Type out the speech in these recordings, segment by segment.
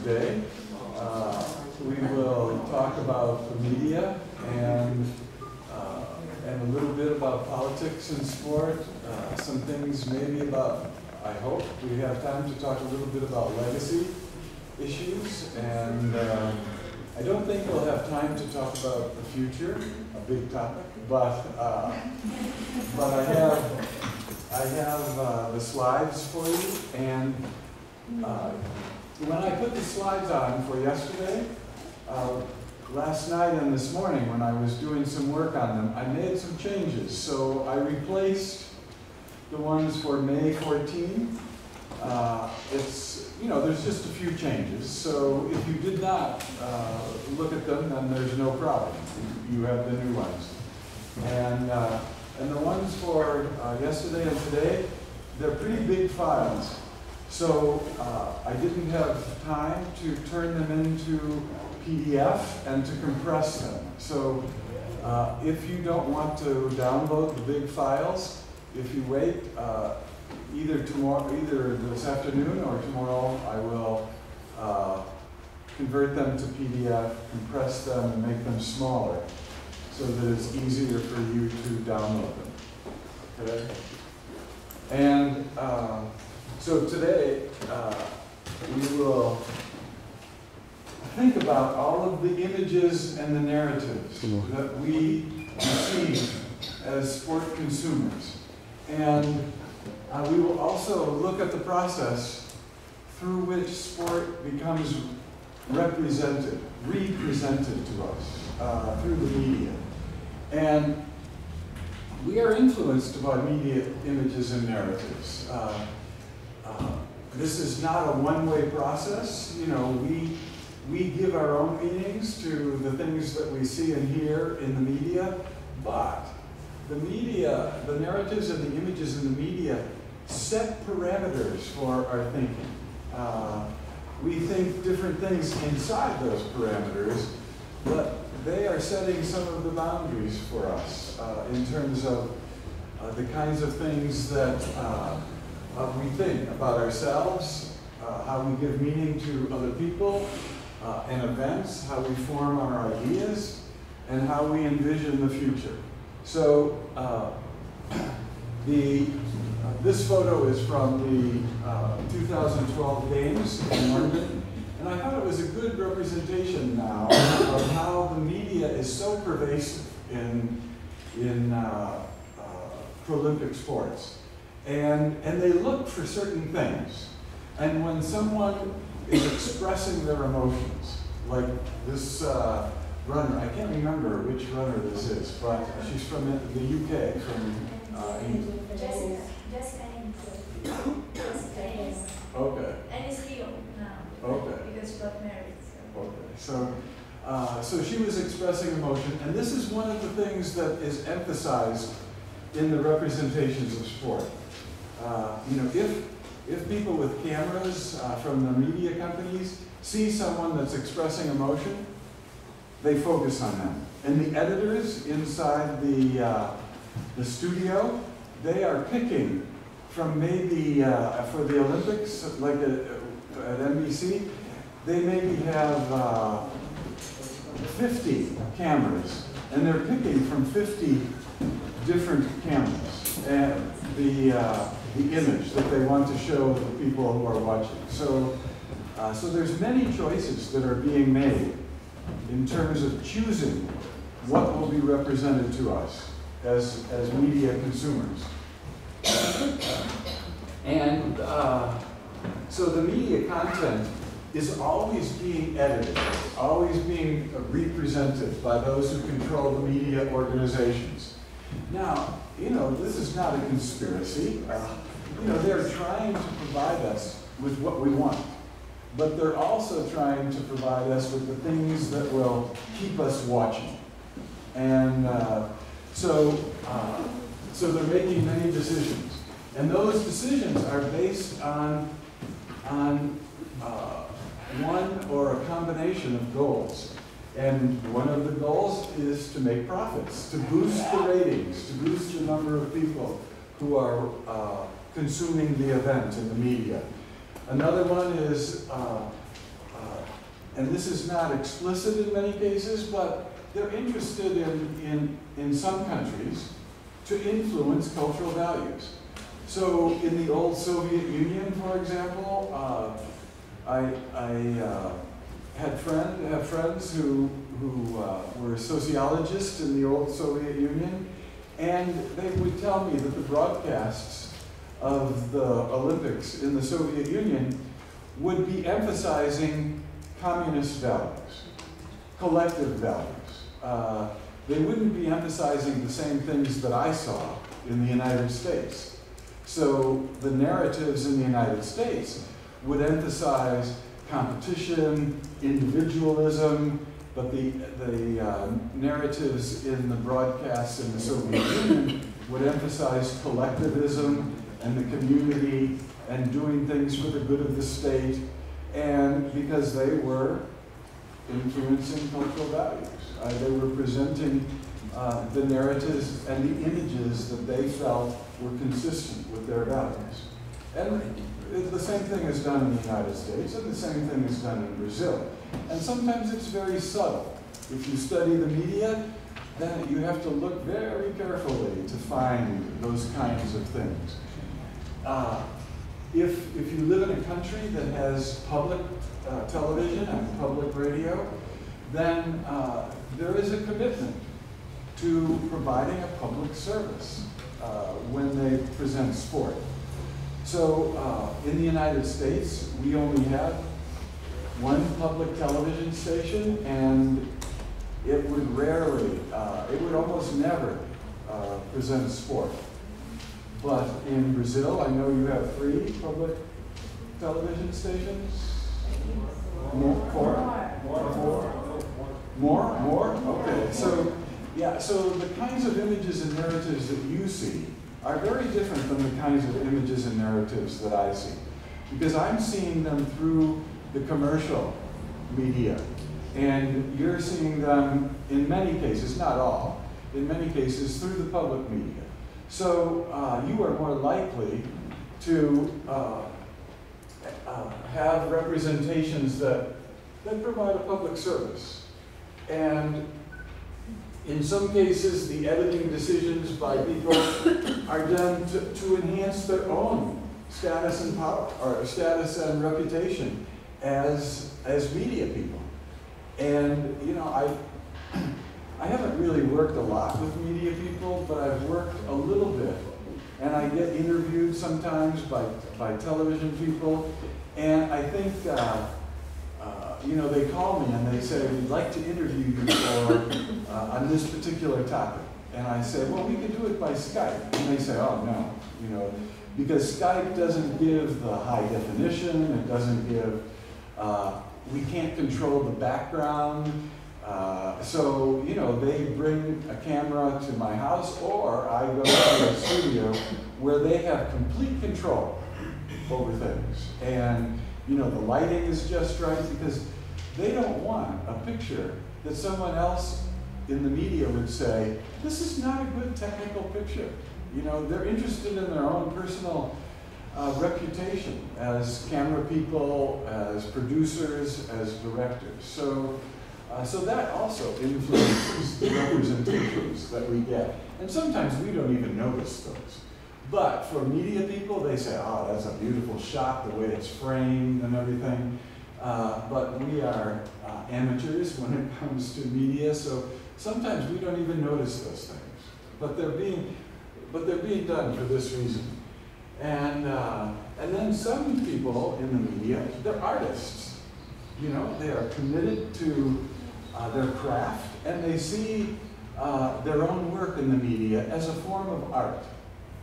today. We will talk about the media and a little bit about politics and sport, some things maybe about, I hope, we have time to talk a little bit about legacy issues, and I don't think we'll have time to talk about the future, a big topic, but I have the slides for you, and when I put the slides on for yesterday, last night and this morning when I was doing some work on them, I made some changes. So I replaced the ones for May 14. There's just a few changes. So if you did not look at them, then there's no problem. You have the new ones. And the ones for yesterday and today, they're pretty big files. So I didn't have time to turn them into PDF and to compress them. So if you don't want to download the big files, if you wait either this afternoon or tomorrow, I will convert them to PDF, compress them, and make them smaller so that it's easier for you to download them. Okay? And so today we will think about all of the images and the narratives that we receive as sport consumers. And we will also look at the process through which sport becomes represented to us through the media. And we are influenced by media images and narratives. This is not a one-way process. We give our own meanings to the things that we see and hear in the media, but the media, the narratives and the images in the media set parameters for our thinking. We think different things inside those parameters, but they are setting some of the boundaries for us in terms of the kinds of things that we think about ourselves, how we give meaning to other people and events, how we form our ideas, and how we envision the future. So this photo is from the 2012 Games in London, and I thought it was a good representation now of how the media is so pervasive in Paralympic sports. And they look for certain things. And when someone is expressing their emotions, like this runner, I can't remember which runner this is, but she's from the UK, from England. Jessica. Okay. And it's Leo now. Okay. Because she got married. So. Okay. So she was expressing emotion, and this is one of the things that is emphasized in the representations of sport. If people with cameras from the media companies see someone that's expressing emotion, they focus on them. And the editors inside the studio, they are picking from maybe for the Olympics, like at NBC, they maybe have 50 cameras, and they're picking from 50 different cameras and the image that they want to show the people who are watching. So there's many choices that are being made in terms of choosing what will be represented to us as media consumers. And so the media content is always being edited, always being represented by those who control the media organizations. Now, this is not a conspiracy. They're trying to provide us with what we want, but they're also trying to provide us with the things that will keep us watching. And so they're making many decisions. And those decisions are based on one or a combination of goals. And one of the goals is to make profits, to boost the ratings, to boost the number of people who are consuming the event in the media. Another one is and this is not explicit in many cases, but they're interested in some countries to influence cultural values. So in the old Soviet Union, for example, I have friends who were sociologists in the old Soviet Union, and they would tell me that the broadcasts of the Olympics in the Soviet Union would be emphasizing communist values, collective values. They wouldn't be emphasizing the same things that I saw in the United States. So the narratives in the United States would emphasize competition, individualism, but the narratives in the broadcasts in the Soviet Union would emphasize collectivism and the community and doing things for the good of the state, and because they were influencing cultural values. They were presenting the narratives and the images that they felt were consistent with their values. And the same thing is done in the United States, and the same thing is done in Brazil. And sometimes it's very subtle. If you study the media, then you have to look very carefully to find those kinds of things. If you live in a country that has public television and public radio, then there is a commitment to providing a public service when they present sport. So in the United States, we only have one public television station, and it would rarely, it would almost never present sport. But in Brazil, I know you have 3 public television stations. More? Okay. So, yeah, so the kinds of images and narratives that you see are very different from the kinds of images and narratives that I see. Because I'm seeing them through the commercial media. And you're seeing them, in many cases, not all, in many cases, through the public media. So you are more likely to have representations that provide a public service. And in some cases, the editing decisions by people are done to enhance their own status and power, or status and reputation as media people. And you know, I haven't really worked a lot with media people, but I've worked a little bit. And I get interviewed sometimes by television people, and I think, you know, they call me and they say, we'd like to interview you for, on this particular topic. And I say, well, we can do it by Skype. And they say, oh, no, you know, because Skype doesn't give the high definition, it doesn't give, we can't control the background. So, you know, they bring a camera to my house, or I go to a studio where they have complete control over things. And, you know, the lighting is just right, because they don't want a picture that someone else in the media would say, this is not a good technical picture. You know, they're interested in their own personal reputation as camera people, as producers, as directors. So that also influences the representations that we get. And sometimes we don't even notice those. But for media people, they say, oh, that's a beautiful shot, the way it's framed and everything. But we are amateurs when it comes to media, so sometimes we don't even notice those things. But they're being done for this reason. And then some people in the media, they're artists. You know, they are committed to their craft, and they see their own work in the media as a form of art.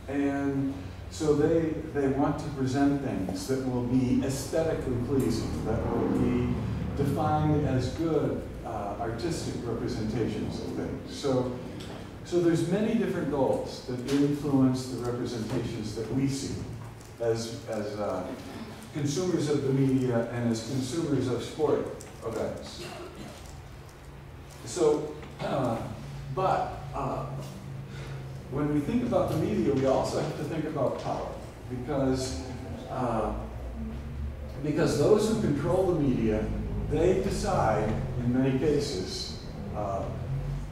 And so they want to present things that will be aesthetically pleasing, that will be defined as good artistic representations of things. So there's many different goals that influence the representations that we see as consumers of the media and as consumers of sport events. So, when we think about the media, we also have to think about power, because those who control the media they decide, in many cases,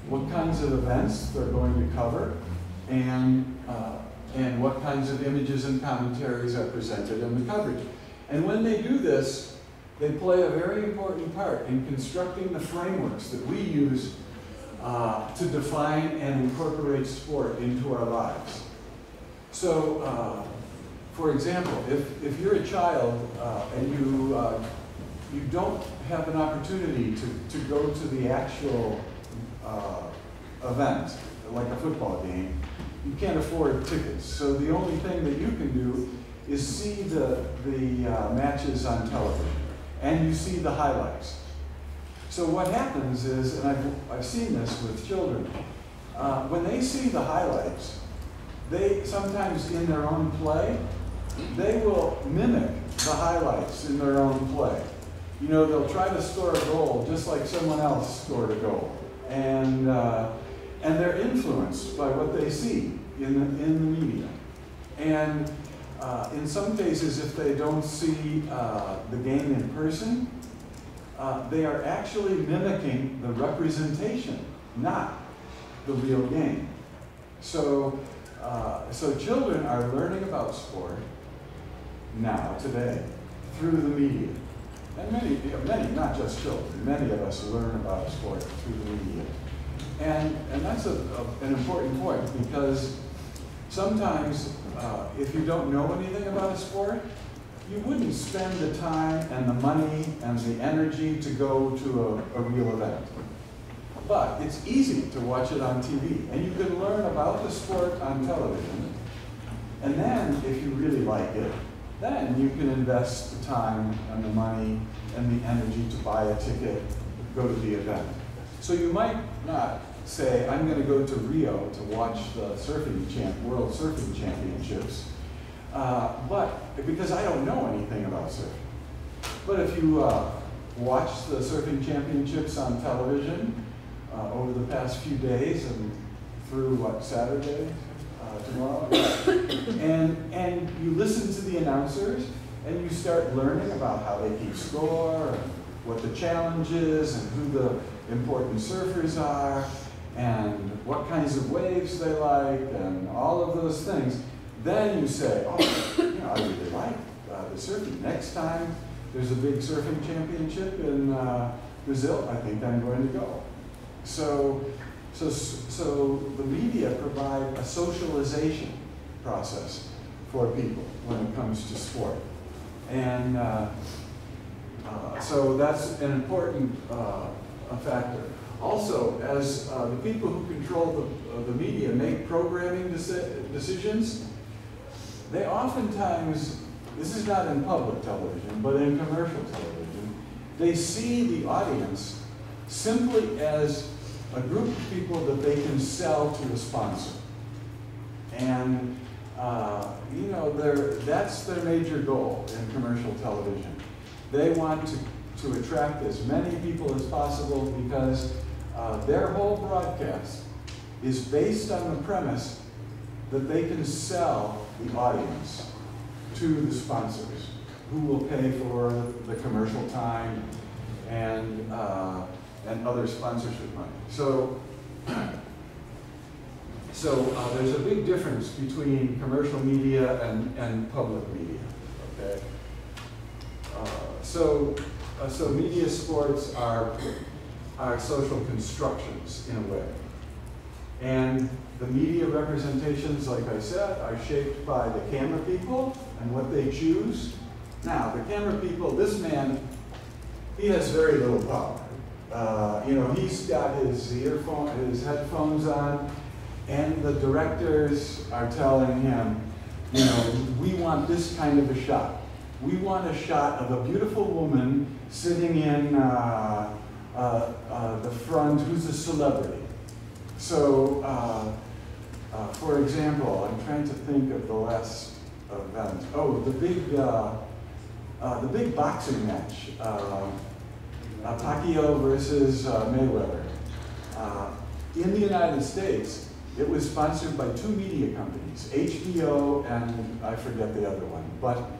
what kinds of events they're going to cover and what kinds of images and commentaries are presented in the coverage. And when they do this, they play a very important part in constructing the frameworks that we use to define and incorporate sport into our lives. So, for example, if you're a child and you don't have an opportunity to go to the actual event, like a football game, you can't afford tickets. So the only thing that you can do is see the matches on television, and you see the highlights. So what happens is, and I've seen this with children, when they see the highlights, they sometimes in their own play, they will mimic the highlights in their own play. You know, they'll try to score a goal just like someone else scored a goal. And they're influenced by what they see in the media. And in some cases, if they don't see the game in person, they are actually mimicking the representation, not the real game. So children are learning about sport now, today, through the media. And many, not just children, many of us learn about sport through the media. And that's an important point, because sometimes if you don't know anything about a sport, you wouldn't spend the time and the money and the energy to go to a real event. But it's easy to watch it on TV, and you can learn about the sport on television. And then, if you really like it, then you can invest the time and the money and the energy to buy a ticket, go to the event. So you might not say, I'm going to go to Rio to watch the World Surfing Championships, because I don't know anything about surfing. But if you watch the surfing championships on television over the past few days and through Saturday, tomorrow, and you listen to the announcers, and you start learning about how they keep score, and what the challenge is, and who the important surfers are, and what kinds of waves they like, and all of those things, then you say, oh, I really like the surfing. Next time there's a big surfing championship in Brazil, I think I'm going to go. So the media provide a socialization process for people when it comes to sport. And so that's an important factor. Also, as the people who control the media make programming decisions, they oftentimes, this is not in public television, but in commercial television, they see the audience simply as a group of people that they can sell to a sponsor. And that's their major goal in commercial television. They want to attract as many people as possible, because their whole broadcast is based on the premise that they can sell the audience to the sponsors, who will pay for the commercial time and other sponsorship money. So there's a big difference between commercial media and public media. Okay. So media sports are social constructions in a way, and the media representations, like I said, are shaped by the camera people and what they choose. Now, the camera people, this man, he has very little power. He's got his headphones on, and the directors are telling him, we want this kind of a shot. We want a shot of a beautiful woman sitting in the front who's a celebrity. So, for example, I'm trying to think of the last event. Oh, the big boxing match. Pacquiao versus Mayweather. In the United States, it was sponsored by two media companies, HBO and I forget the other one. But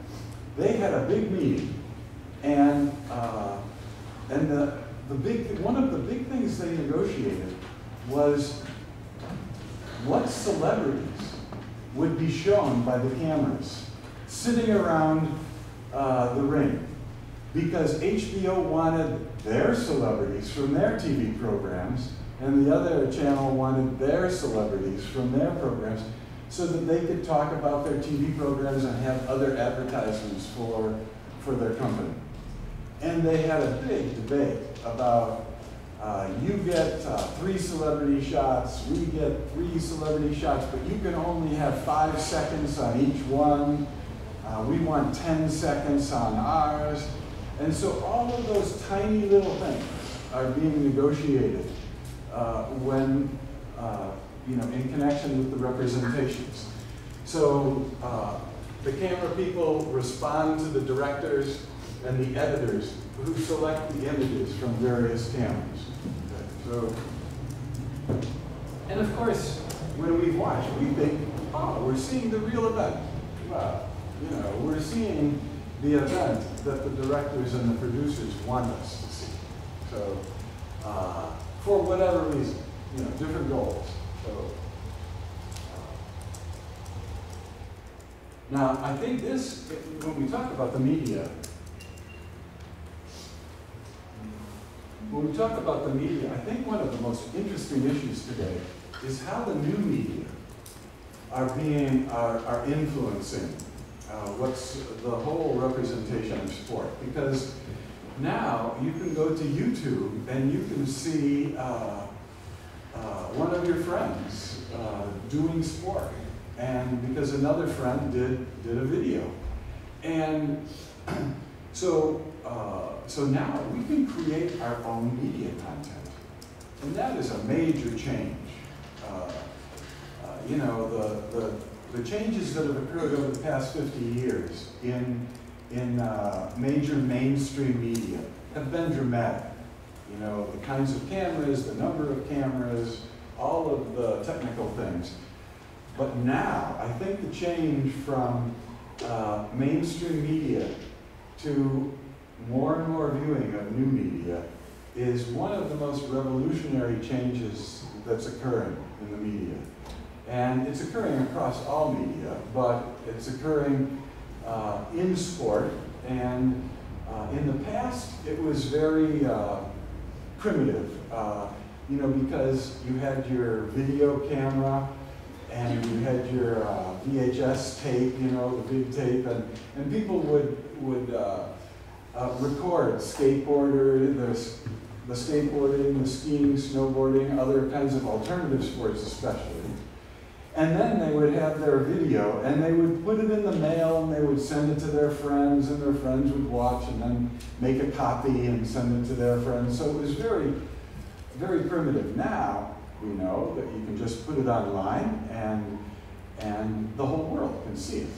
they had a big meeting, and And one of the big things they negotiated was what celebrities would be shown by the cameras sitting around the ring. Because HBO wanted their celebrities from their TV programs, and the other channel wanted their celebrities from their programs, so that they could talk about their TV programs and have other advertisements for their company. And they had a big debate about you get 3 celebrity shots, we get 3 celebrity shots, but you can only have 5 seconds on each one. We want 10 seconds on ours. And so all of those tiny little things are being negotiated when, in connection with the representations. So the camera people respond to the directors and the editors who select the images from various cameras. So, and of course, when we watch, we think, oh, we're seeing the real event. Well, we're seeing the event that the directors and the producers want us to see. So, for whatever reason, different goals. So, now, I think this, when we talk about the media, I think one of the most interesting issues today is how the new media are influencing what's the whole representation of sport. Because now you can go to YouTube and you can see one of your friends doing sport, and because another friend did a video. And so now we can create our own media content. And that is a major change. The changes that have occurred over the past 50 years in major mainstream media have been dramatic. The kinds of cameras, the number of cameras, all of the technical things. But now, I think the change from mainstream media to more and more viewing of new media is one of the most revolutionary changes that's occurring in the media. And it's occurring across all media, but it's occurring in sport. And in the past, it was very primitive, because you had your video camera and you had your VHS tape, the big tape, and people would record skateboarders, the skateboarding, the skiing, snowboarding, other kinds of alternative sports especially. And then they would have their video, and they would put it in the mail, and they would send it to their friends, and their friends would watch, and then make a copy and send it to their friends. So it was very, very primitive. Now, we know that you can just put it online, and the whole world can see it.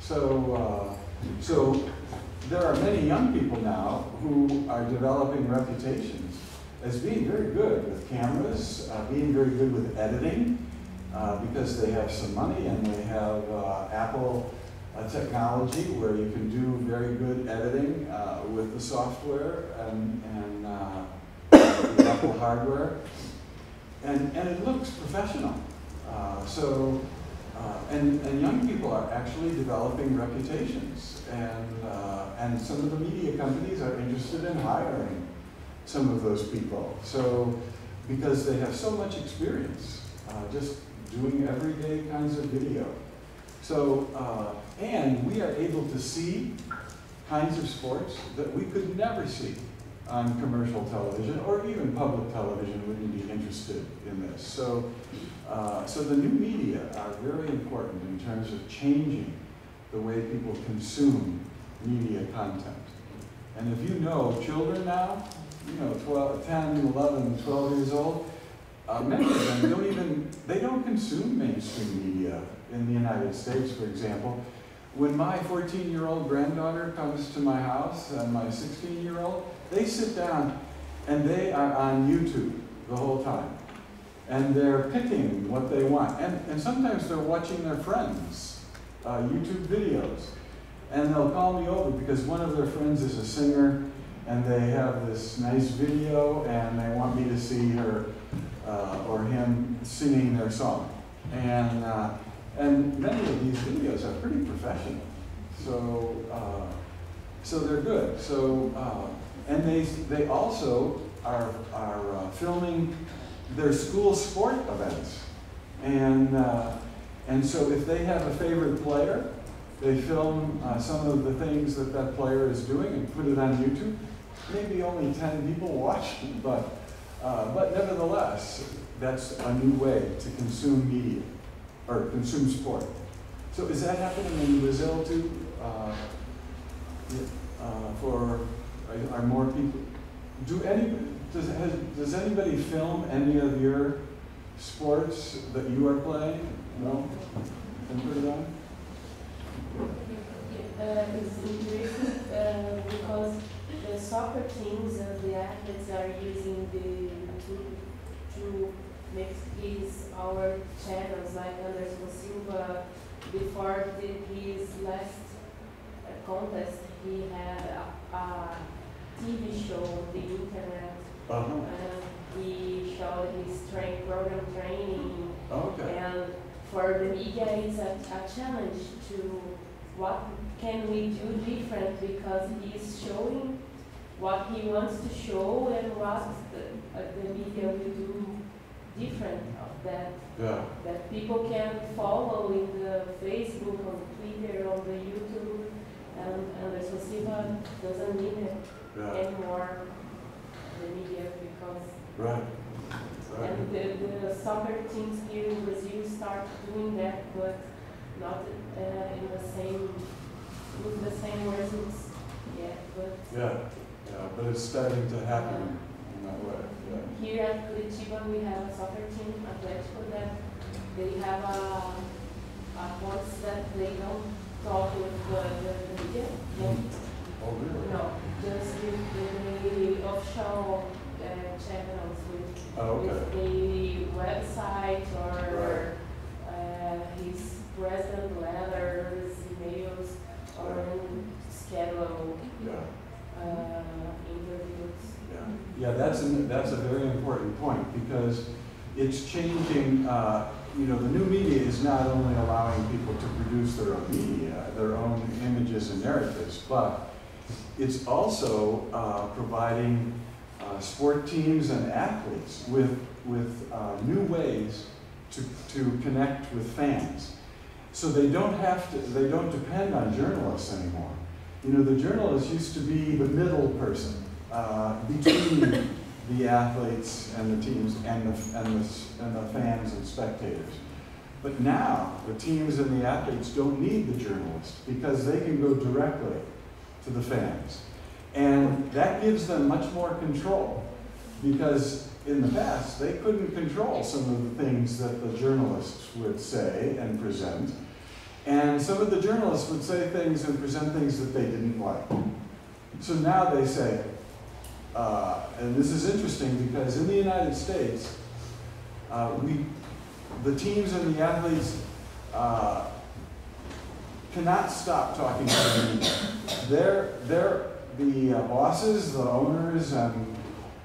So, so there are many young people now who are developing reputations as being very good with cameras, being very good with editing, because they have some money and they have Apple technology where you can do very good editing with the software and the Apple hardware. And it looks professional. And young people are actually developing reputations. And some of the media companies are interested in hiring some of those people. So, because they have so much experience just doing everyday kinds of video. So, and we are able to see kinds of sports that we could never see on commercial television, or even public television wouldn't be interested in this. So, so the new media are very important in terms of changing the way people consume media content. And if you know children now, 12, 10, 11, 12 years old, many of them don't consume mainstream media in the United States, for example. When my 14-year-old granddaughter comes to my house and my 16-year-old, they sit down and they are on YouTube the whole time. And they're picking what they want. And sometimes they're watching their friends' YouTube videos. And they'll call me over because one of their friends is a singer and they have this nice video, and they want me to see her or him singing their song. And many of these videos are pretty professional, so they're good. So and they also are filming their school sport events, and so if they have a favorite player, they film some of the things that player is doing and put it on YouTube. Maybe only 10 people watch, but nevertheless, that's a new way to consume media, or consume sport. So is that happening in Brazil too? Are more people, does anybody film any of your sports that you are playing? No? Can you put it on? It's interesting because the soccer teams and the athletes are using the to make our channels, like Anderson Silva. Before his last contest, he had a TV show on the internet. He showed his program training. Okay. And for the media, it's a challenge to what can we do different, because he's showing what he wants to show and what the media will do different of that. Yeah. That people can follow in the Facebook, on Twitter, on the YouTube, and the Silva doesn't need it anymore, the media, because Right. and the soccer teams here in Brazil start doing that, but not in the same, with the same results yet. But but it's starting to happen in that way. Yeah. here at Curitiba we have a soccer team, Atlético, that they have a once that they don't talk with the media. Oh, really? No, just with the official channels, with the website or his president letters, emails, or schedule interviews. Yeah, that's a very important point, because it's changing. The new media is not only allowing people to produce their own media, their own images and narratives, but it's also providing sport teams and athletes with new ways to connect with fans. So they don't depend on journalists anymore. The journalist used to be the middle person between the athletes and the teams and the fans and spectators. But now the teams and the athletes don't need the journalist, because they can go directly to the fans. And that gives them much more control, because in the past they couldn't control some of the things that the journalists would say and present. And some of the journalists would say things and present things that they didn't like. So now they say, and this is interesting, because in the United States, the teams and the athletes cannot stop talking to the media. The bosses, the owners, and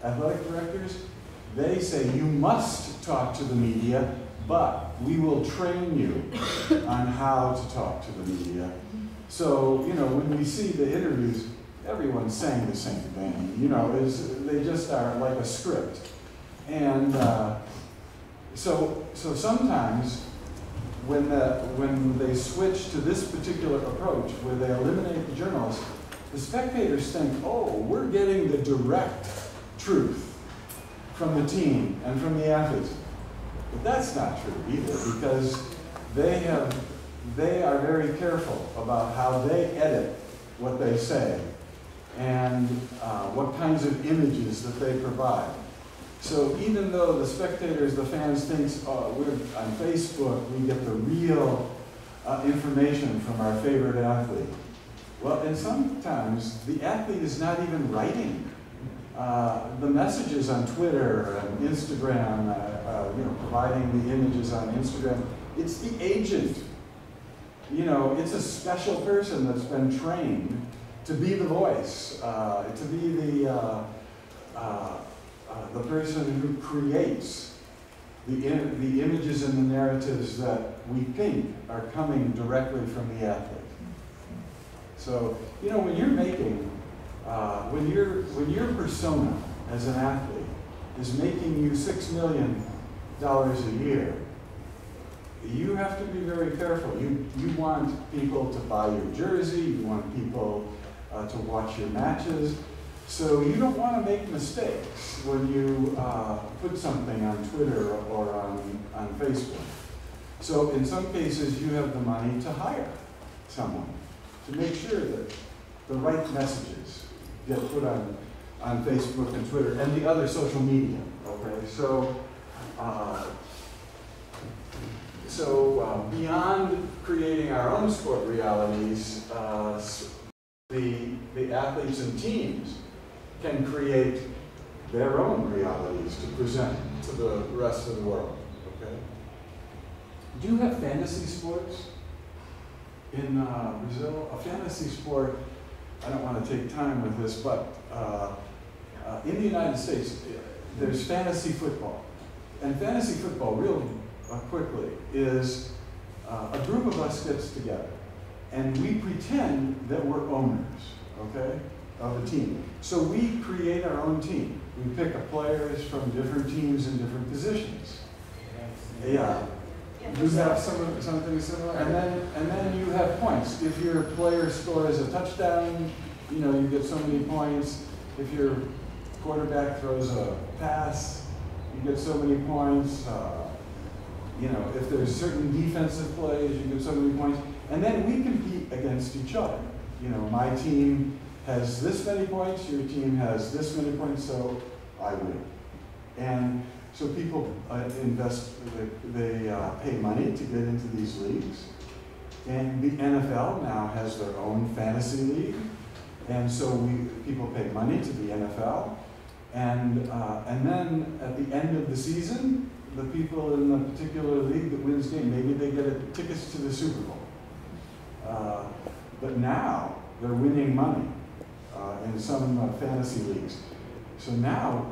athletic directors, they say you must talk to the media, but we will train you on how to talk to the media. So, when we see the interviews, everyone's saying the same thing. They just are like a script. And so sometimes when they switch to this particular approach, where they eliminate the journalists, the spectators think, oh, we're getting the direct truth from the team and from the athletes. But that's not true either, because they are very careful about how they edit what they say and what kinds of images that they provide. So even though the spectators, the fans think, oh, we're on Facebook, we get the real information from our favorite athlete. Well, and sometimes the athlete is not even writing. The messages on Twitter and Instagram, providing the images on Instagram, it's the agent. It's a special person that's been trained to be the voice, to be the person who creates the images and the narratives that we think are coming directly from the athlete. So, you know, when you're making, when your persona as an athlete is making you $6 million a year, you have to be very careful. You want people to buy your jersey, you want people to watch your matches. So you don't want to make mistakes when you put something on Twitter or on Facebook. So in some cases, you have the money to hire someone to make sure that the right messages get put on Facebook and Twitter and the other social media. Okay, so beyond creating our own sport realities, the athletes and teams can create their own realities to present to the rest of the world. Okay. Do you have fantasy sports in Brazil? A fantasy sport, I don't want to take time with this, but in the United States, there's fantasy football. And fantasy football, real quickly, is a group of us gets together and we pretend that we're owners, okay, of a team. So we create our own team. We pick up players from different teams in different positions. Yeah. You have something similar, and then you have points. If your player scores a touchdown, you know, you get so many points. If your quarterback throws a pass, you get so many points. You know, if there's certain defensive plays, you get so many points. And then we compete against each other. You know, my team has this many points, your team has this many points, so I win. And so people invest, they pay money to get into these leagues. And the NFL now has their own fantasy league. And so people pay money to the NFL. And then at the end of the season, the people in the particular league that wins game, maybe they get tickets to the Super Bowl. But now they're winning money in some fantasy leagues. So now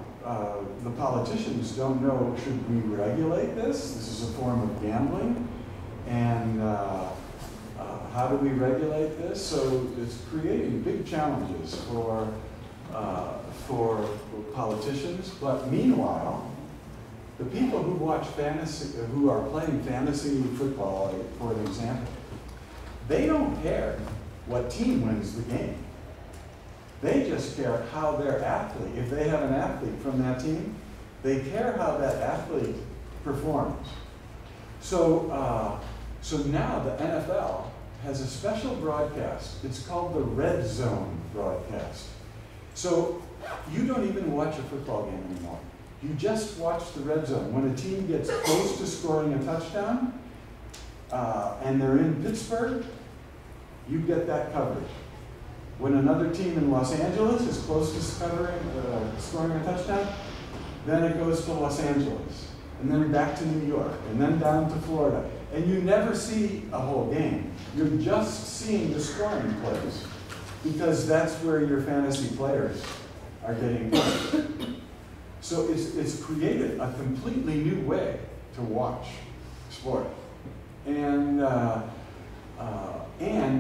the politicians don't know, should we regulate this? This is a form of gambling. And how do we regulate this? So it's creating big challenges for politicians. But meanwhile, the people who watch fantasy, who are playing fantasy football, for an example, they don't care what team wins the game. They just care how their athlete, if they have an athlete from that team, they care how that athlete performs. So, so now the NFL has a special broadcast. It's called the Red Zone broadcast. So you don't even watch a football game anymore. You just watch the red zone. When a team gets close to scoring a touchdown, and they're in Pittsburgh, you get that coverage. When another team in Los Angeles is close to scoring a touchdown, then it goes to Los Angeles, and then back to New York, and then down to Florida. And you never see a whole game. You're just seeing the scoring plays, because that's where your fantasy players are getting points. So it's created a completely new way to watch sport. And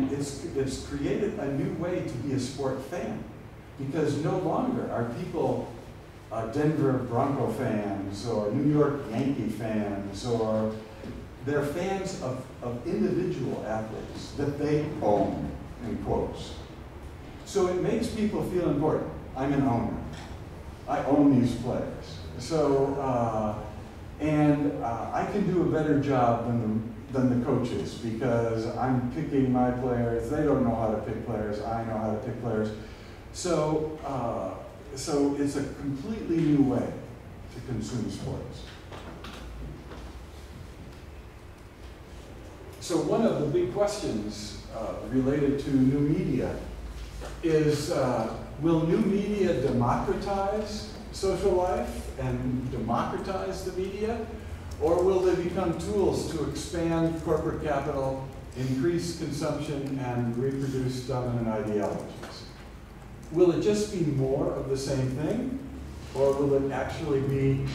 it's created a new way to be a sport fan, because no longer are people Denver Bronco fans or New York Yankee fans, or they're fans of individual athletes that they own, in quotes. So it makes people feel important. I'm an owner. I own these players. So, I can do a better job than the coaches, because I'm picking my players. They don't know how to pick players. I know how to pick players. So, so it's a completely new way to consume sports. So one of the big questions related to new media is, will new media democratize social life and democratize the media? Or will they become tools to expand corporate capital increase consumption and reproduce dominant ideologies. Will it just be more of the same thing, or will it actually be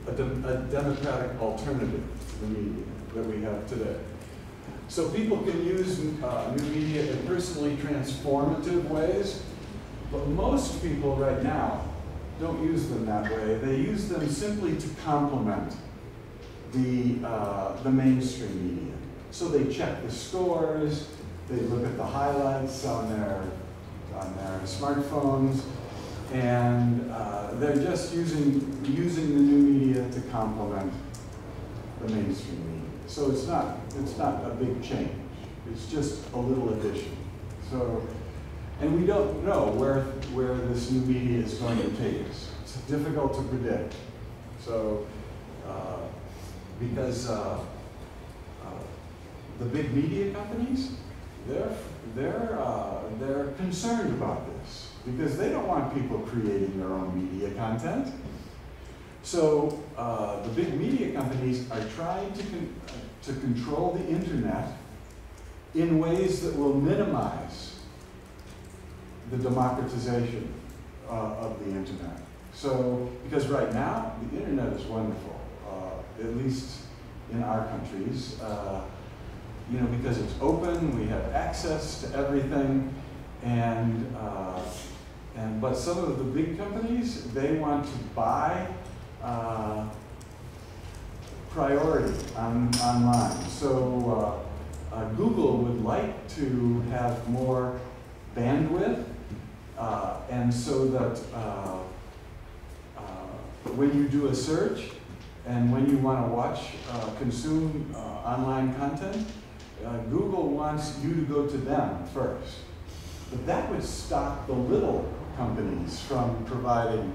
a democratic alternative to the media that we have today? So people can use new media in personally transformative ways, but most people right now don't use them that way. They use them simply to complement the mainstream media. So they check the scores, they look at the highlights on their smartphones, and they're just using the new media to complement the mainstream media. So it's not a big change. It's just a little addition. So, and we don't know where this new media is going to take us. It's difficult to predict. So, because the big media companies, they're concerned about this because they don't want people creating their own media content. So the big media companies are trying to control the internet in ways that will minimize the democratization of the internet. So, because right now, the internet is wonderful, at least in our countries. You know, because it's open, we have access to everything, but some of the big companies, they want to buy priority online. So Google would like to have more bandwidth, and so that when you do a search and when you want to watch, consume online content, Google wants you to go to them first. But that would stop the little companies from providing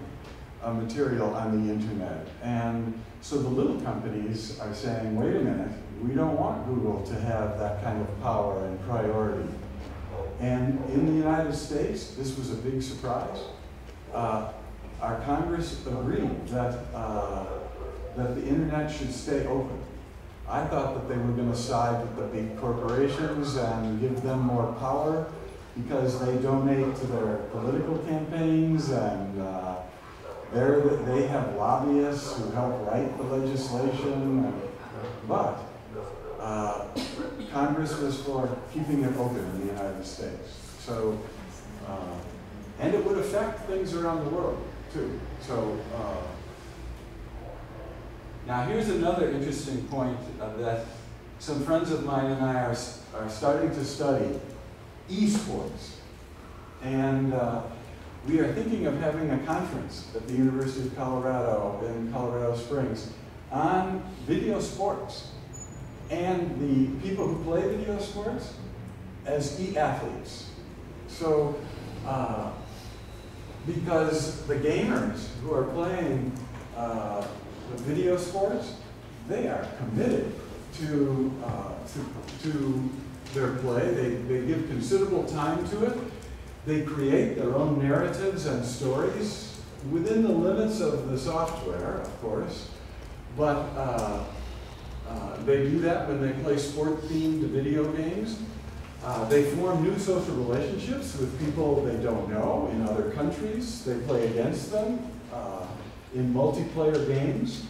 material on the internet. And so the little companies are saying, wait a minute, we don't want Google to have that kind of power and priority. And in the United States, this was a big surprise. Our Congress agreed that the internet should stay open. I thought that they were going to side with the big corporations and give them more power because they donate to their political campaigns and they have lobbyists who help write the legislation. But Congress was for keeping it open in the United States. So, and it would affect things around the world too. So. Now here's another interesting point that some friends of mine and I are starting to study esports. And we are thinking of having a conference at the University of Colorado in Colorado Springs on video sports and the people who play video sports as e-athletes. So, because the gamers who are playing the video sports, they are committed to their play. They give considerable time to it. They create their own narratives and stories within the limits of the software, of course. But they do that when they play sport-themed video games. They form new social relationships with people they don't know in other countries. They play against them in multiplayer games.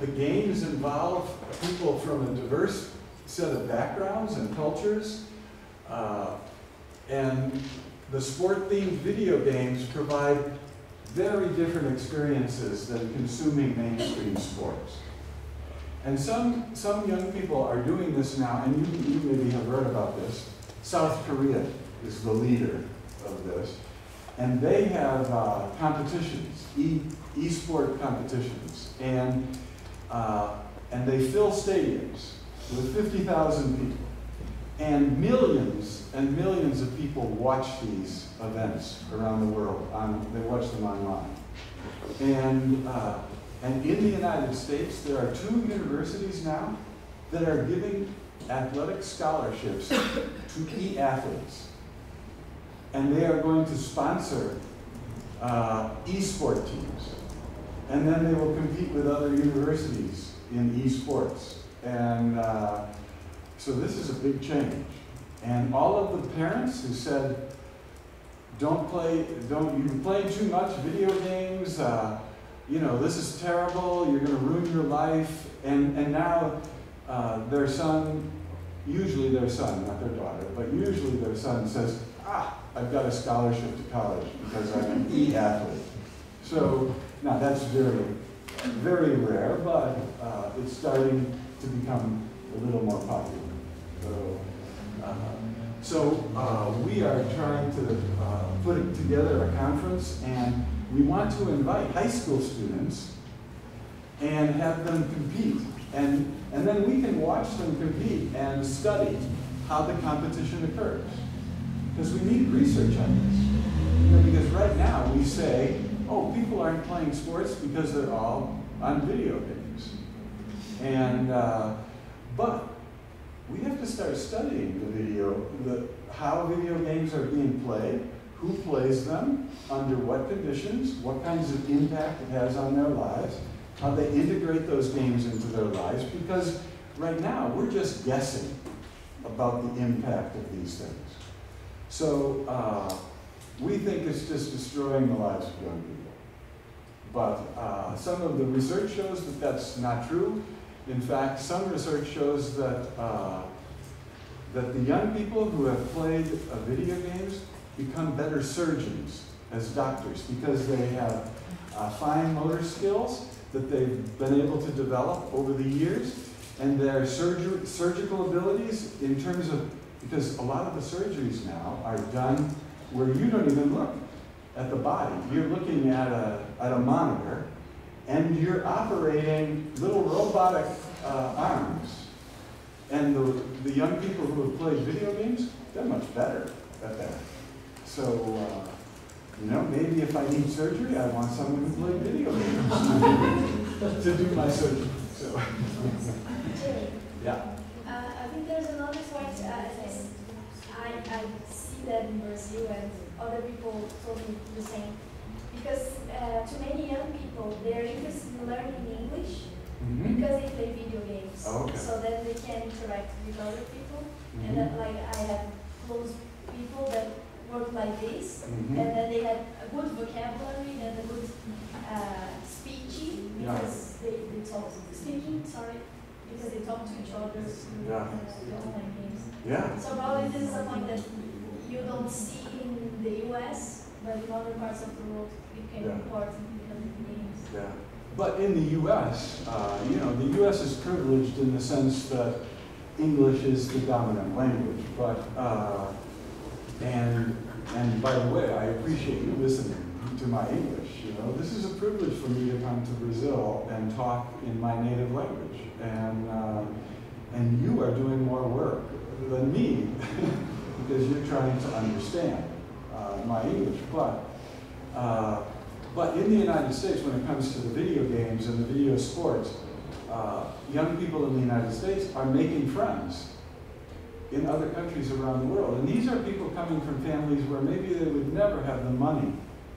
The games involve people from a diverse set of backgrounds and cultures. And the sport-themed video games provide very different experiences than consuming mainstream sports. And some young people are doing this now, and you maybe have heard about this. South Korea is the leader of this. And they have competitions, e-sport competitions. And they fill stadiums with 50,000 people. And millions of people watch these events around the world. They watch them online. And in the United States, there are 2 universities now that are giving athletic scholarships to e-athletes. And they are going to sponsor e-sport teams. And then they will compete with other universities in e-sports. And So this is a big change. And all of the parents who said, you're playing too much video games, you know, this is terrible, you're gonna ruin your life, and now their son, usually their son, not their daughter, but usually their son says, I've got a scholarship to college because I'm an E-athlete. So, now that's very, very rare, but it's starting to become a little more popular. So we are trying to put together a conference, and we want to invite high school students and have them compete. And then we can watch them compete and study how the competition occurs. Because we need research on this. You know, because right now we say, oh, people aren't playing sports because they're all on video games. And, but we have to start studying how video games are being played, who plays them, under what conditions, what kinds of impact it has on their lives, how they integrate those games into their lives, because right now we're just guessing about the impact of these things. So we think it's just destroying the lives of young people. But some of the research shows that that's not true. In fact, some research shows that that the young people who have played video games become better surgeons as doctors because they have fine motor skills that they've been able to develop over the years, and their surgical abilities in terms of, because a lot of the surgeries now are done where you don't even look at the body. You're looking at a monitor, and you're operating little robotic arms. And the young people who have played video games, they're much better at that. So, you know, maybe if I need surgery, I want someone who played video games to do my surgery. So, yeah. I think there's another point. I see that in Brazil, and other people told me the same. Because to many young people, they're interested in learning English because they play video games. Oh, okay. So then they can interact with other people. And that, like, I have close people that work like this, and then they have a good vocabulary and a good speaking because they talk because they talk to each other through the online games. Yeah. So probably this is a point that you don't see in the US, but in other parts of the world it can be important because of the games. Yeah. But in the US, you know, the US is privileged in the sense that English is the dominant language. But and by the way, I appreciate you listening to my English. You know, this is a privilege for me to come to Brazil and talk in my native language. And you are doing more work than me because you're trying to understand my English. But in the United States, when it comes to the video games and the video sports, young people in the United States are making friends in other countries around the world. And these are people coming from families where maybe they would never have the money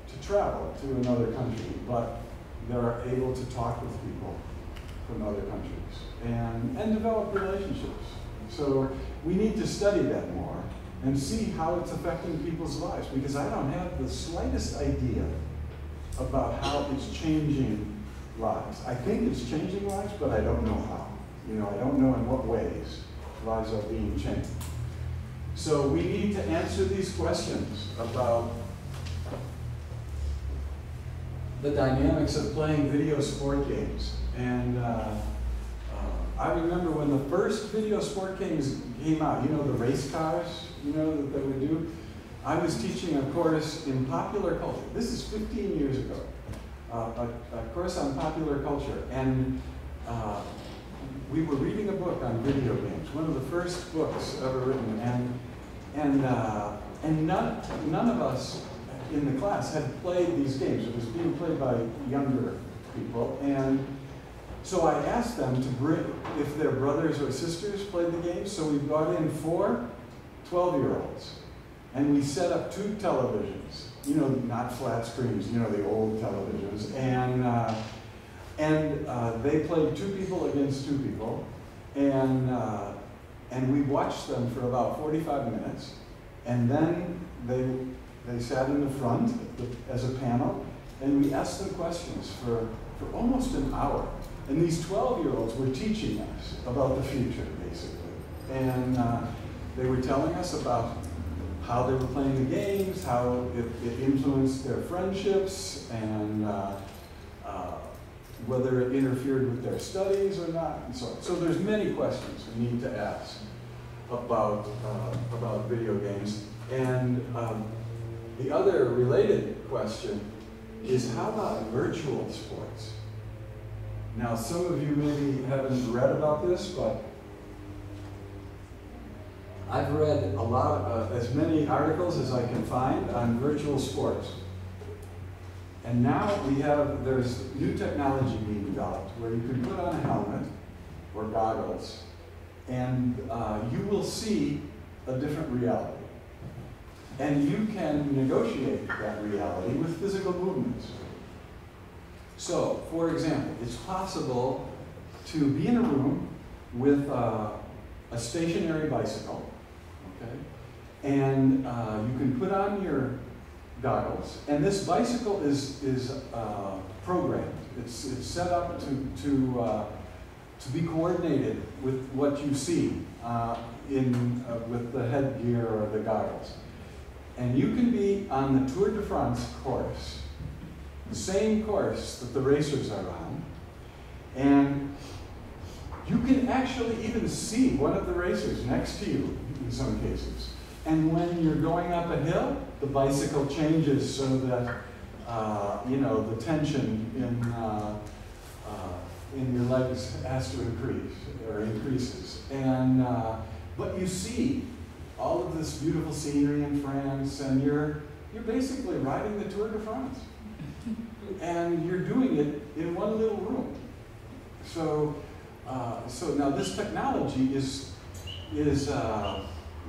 to travel to another country, but they're able to talk with people from other countries and develop relationships. So we need to study that more and see how it's affecting people's lives, because I don't have the slightest idea about how it's changing lives. I think it's changing lives, but I don't know how. You know, I don't know in what ways lives are being changed. So we need to answer these questions about the dynamics of playing video sport games. And I remember when the first video sport games came out, you know, the race cars, you know, that they would do. I was teaching a course in popular culture. This is 15 years ago. A course on popular culture. And we were reading a book on video games, one of the first books ever written. And none of us in the class had played these games. It was being played by younger people. And so I asked them to bring, if their brothers or sisters played the games. So we brought in 4 12-year-olds. And we set up 2 televisions, you know, not flat screens, you know, the old televisions. And they played 2 people against 2 people. And And we watched them for about 45 minutes, and then they sat in the front as a panel, and we asked them questions for almost an hour. And these 12-year-olds were teaching us about the future, basically. And they were telling us about how they were playing the games, how it influenced their friendships, and whether it interfered with their studies or not, and so on. So there's many questions we need to ask about video games. And the other related question is, how about virtual sports? Now, some of you maybe haven't read about this, but I've read a lot, as many articles as I can find on virtual sports. And now there's new technology being developed where you can put on a helmet or goggles, and you will see a different reality. And you can negotiate that reality with physical movements. So, for example, it's possible to be in a room with a stationary bicycle, okay? And you can put on your goggles, and this bicycle is programmed. It's set up to be coordinated with what you see with the headgear or the goggles. And you can be on the Tour de France course, the same course that the racers are on, and you can actually even see one of the racers next to you in some cases. And when you're going up a hill, the bicycle changes so that the tension in your legs has to increase or increases. And but you see all of this beautiful scenery in France, and you're basically riding the Tour de France, and you're doing it in one little room. So now this technology is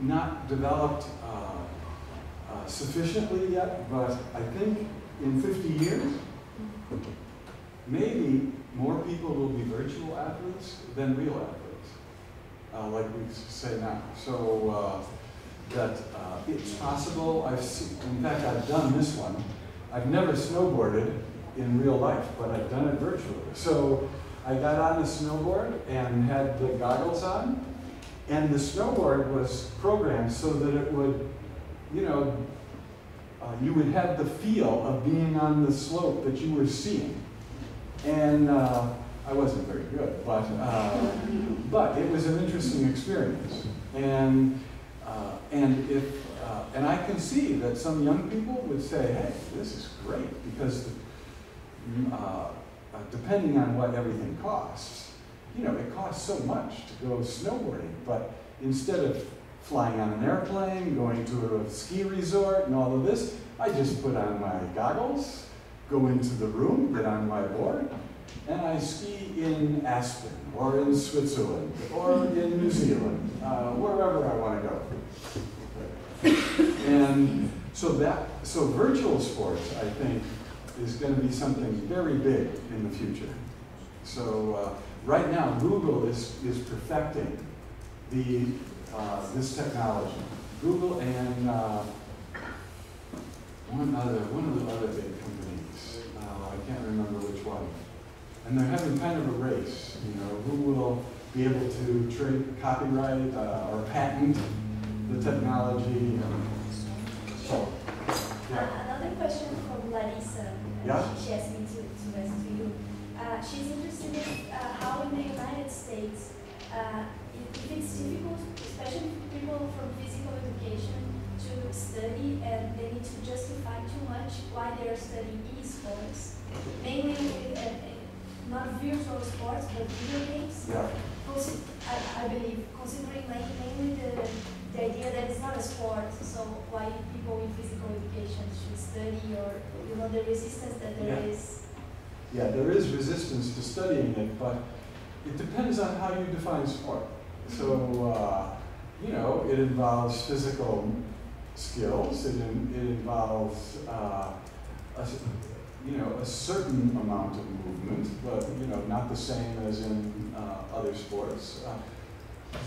not developed sufficiently yet, but I think in 50 years, maybe more people will be virtual athletes than real athletes, like we say now. So that it's possible. In fact, I've done this one. I've never snowboarded in real life, but I've done it virtually. So I got on the snowboard and had the goggles on, and the snowboard was programmed so that it would, you would have the feel of being on the slope that you were seeing. And I wasn't very good, but it was an interesting experience. And I can see that some young people would say, hey, this is great, because depending on what everything costs, it costs so much to go snowboarding, but instead of flying on an airplane, going to a ski resort and all of this, I just put on my goggles, go into the room, get on my board, and I ski in Aspen, or in Switzerland, or in New Zealand, wherever I want to go. And so virtual sports, I think, is going to be something very big in the future. So right now, Google is perfecting this technology. Google and one of the other big companies. I can't remember which one. And they're having kind of a race. Who will be able to copyright or patent the technology. Another question from Larissa. Yeah? She asked me to ask to you. She's interested in how in the United States, if it's difficult, especially for people from physical education, to study and they need to justify too much why they are studying esports, mainly not virtual sports, but video games. Yeah. I believe, considering mainly the idea that it's not a sport, so why people in physical education should study, or the resistance that there is. Yeah, there is resistance to studying it, but it depends on how you define sport. So, it involves physical skills. It involves a certain amount of movement, but not the same as in other sports.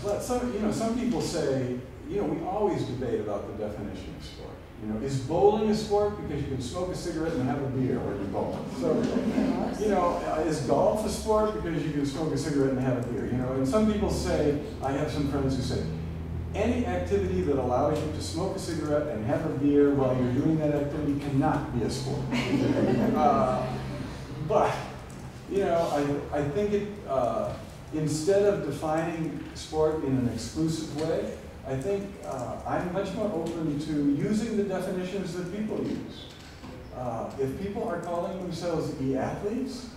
But some people say, we always debate about the definition of sport. Is bowling a sport because you can smoke a cigarette and have a beer when you bowl? So, is golf a sport because you can smoke a cigarette and have a beer? And some people say, I have some friends who say, any activity that allows you to smoke a cigarette and have a beer while you're doing that activity cannot be a sport. But, I think instead of defining sport in an exclusive way, I think I'm much more open to using the definitions that people use. If people are calling themselves e-athletes,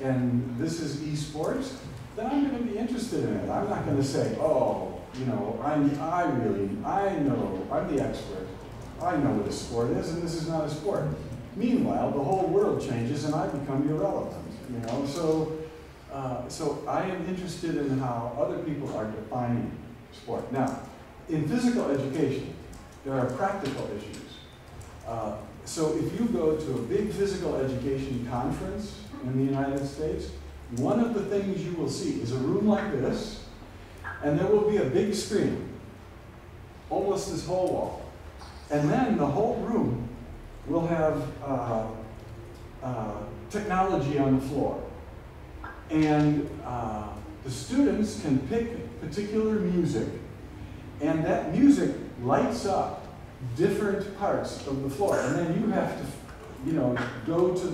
and this is e-sports, then I'm going to be interested in it. I'm not going to say, I'm the expert. I know what a sport is, and this is not a sport. Meanwhile, the whole world changes, and I become irrelevant. So I am interested in how other people are defining sport. Now, in physical education, there are practical issues. So if you go to a big physical education conference in the United States, one of the things you will see is a room like this, and there will be a big screen, almost this whole wall. And then the whole room will have technology on the floor. And the students can pick particular music, and that music lights up different parts of the floor. And then you have to, go to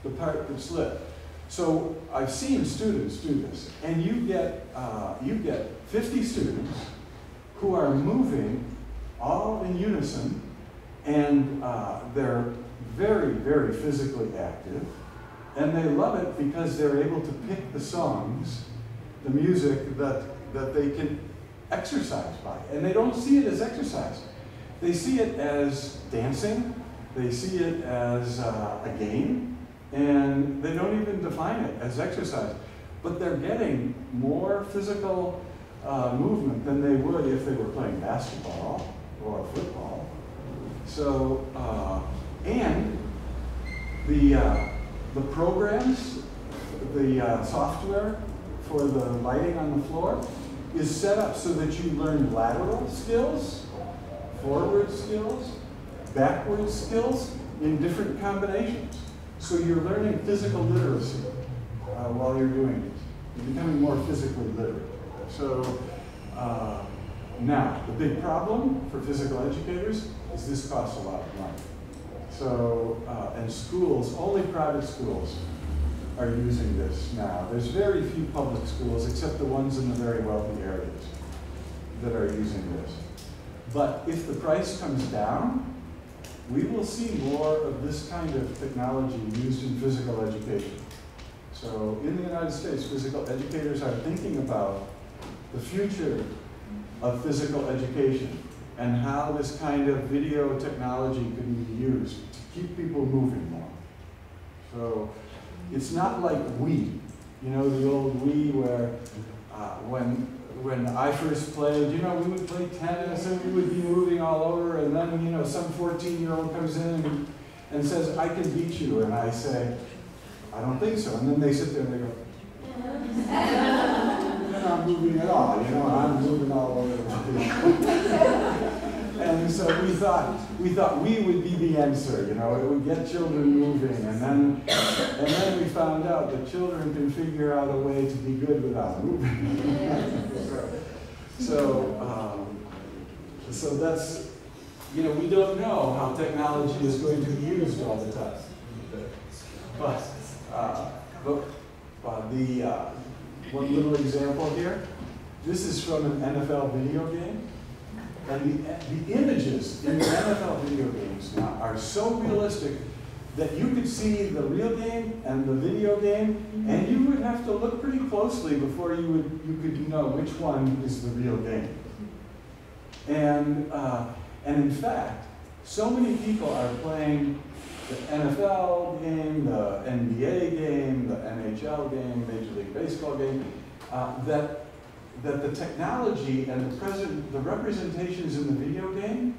the part that's lit. So I've seen students do this, and you get 50 students who are moving all in unison, and they're very, very physically active, and they love it because they're able to pick the songs, the music that they can exercise by. And they don't see it as exercise. They see it as dancing, they see it as a game, and they don't even define it as exercise. But they're getting more physical movement than they would if they were playing basketball or football. So, and the programs, the software for the lighting on the floor is set up so that you learn lateral skills, forward skills, backward skills in different combinations. So you're learning physical literacy while you're doing it. You're becoming more physically literate. So now, the big problem for physical educators is this costs a lot of money. So, and schools, only private schools are using this now. There's very few public schools, except the ones in the very wealthy areas, that are using this. But if the price comes down, we will see more of this kind of technology used in physical education. So in the United States, physical educators are thinking about the future of physical education and how this kind of video technology can be used to keep people moving more. So it's not like Wii, the old Wii where when I first played, we would play tennis and we would be moving all over, and then, some 14-year-old comes in and says, I can beat you, and I say, I don't think so. And then they sit there and they go, they're not moving at all, I'm moving all over the place. And so we thought we would be the answer, it would get children moving, and then we found out that children can figure out a way to be good without moving. So that's, we don't know how technology is going to be used all the time. But one little example here, this is from an NFL video game. And the images in the NFL video games now are so realistic that you could see the real game and the video game, and you would have to look pretty closely before you could know which one is the real game. And in fact, so many people are playing the NFL game, the NBA game, the NHL game, Major League Baseball game, that the technology and the representations in the video game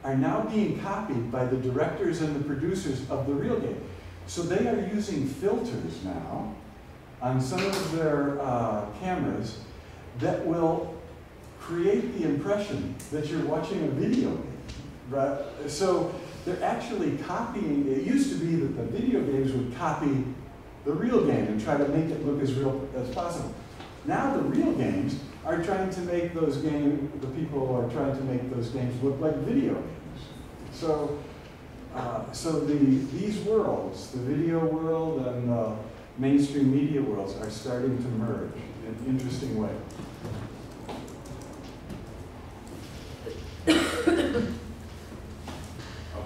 are now being copied by the directors and the producers of the real game. So they are using filters now on some of their cameras that will create the impression that you're watching a video game, right? So they're actually copying. It used to be that the video games would copy the real game and try to make it look as real as possible. Now the real games are trying to make those games, the people are trying to make those games look like video games. So, these worlds, the video world and the mainstream media worlds, are starting to merge in an interesting way.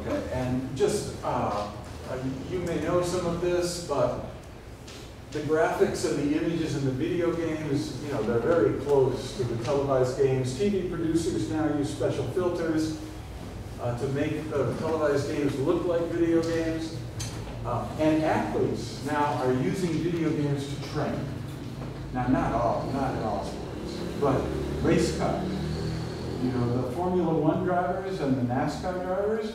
Okay, and just, you may know some of this, but the graphics and the images in the video games, you know, they're very close to the televised games. TV producers now use special filters to make the televised games look like video games. And athletes now are using video games to train. Now, not in all sports, but race cars. You know, the Formula One drivers and the NASCAR drivers,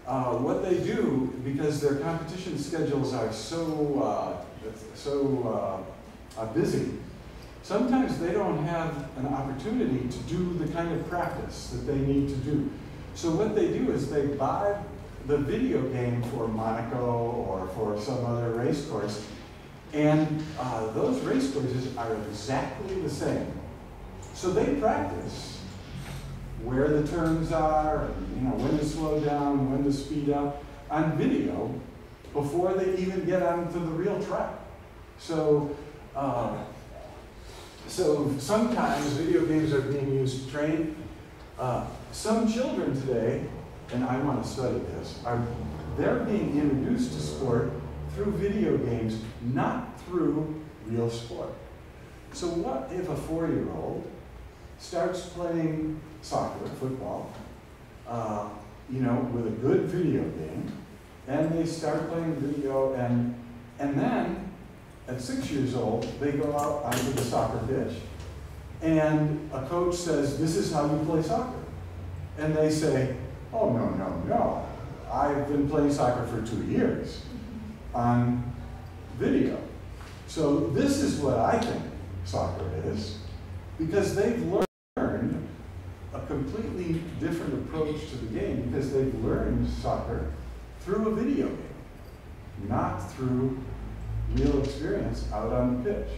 what they do, because their competition schedules are so busy, sometimes they don't have an opportunity to do the kind of practice that they need to do. So what they do is they buy the video game for Monaco or for some other race course, and those race courses are exactly the same. So they practice where the turns are, and, you know, when to slow down, when to speed up on video before they even get onto the real track. So, so sometimes video games are being used to train. Some children today, and I want to study this, they're being introduced to sport through video games, not through real sport. So what if a 4-year-old starts playing soccer, football, you know, with a good video game, and they start playing video, and then at 6 years old, they go out onto the soccer pitch, and a coach says, "This is how you play soccer." And they say, "Oh, no, no, no. I've been playing soccer for 2 years on video. So this is what I think soccer is," because they've learned a completely different approach to the game, because they've learned soccer through a video game, not through real experience out on the pitch.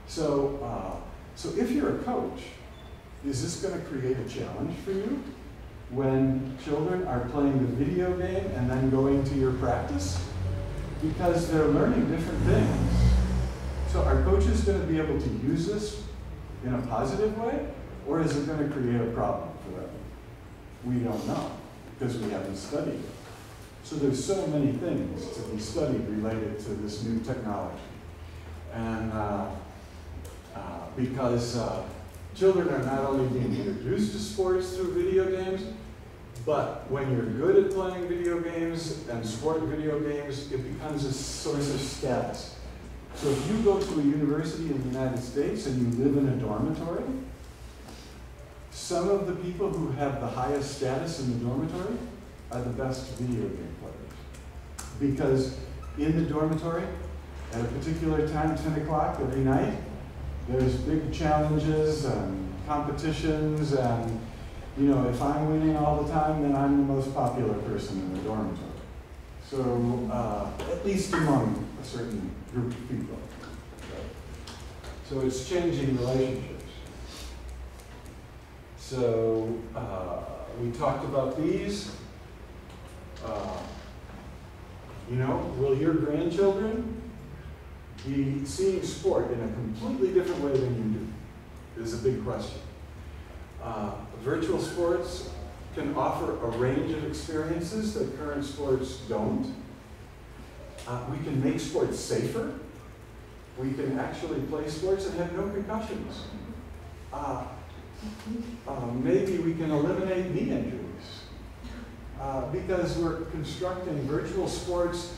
So, so if you're a coach, is this going to create a challenge for you when children are playing the video game and then going to your practice? Because they're learning different things. So are coaches going to be able to use this in a positive way, or is it going to create a problem for them? We don't know, because we haven't studied it. So there's so many things to be studied related to this new technology. And because children are not only being introduced to sports through video games, but when you're good at playing video games and sport video games, it becomes a source of status. So if you go to a university in the United States and you live in a dormitory, some of the people who have the highest status in the dormitory are the best video game players. Because in the dormitory, at a particular time, 10 o'clock every night, there's big challenges and competitions, and you know, if I'm winning all the time, then I'm the most popular person in the dormitory. So, at least among a certain group of people. So it's changing relationships. So, we talked about these. You know, will your grandchildren be seeing sport in a completely different way than you do? Is a big question. Virtual sports can offer a range of experiences that current sports don't. We can make sports safer. We can actually play sports and have no concussions. Maybe we can eliminate knee injuries because we're constructing virtual sports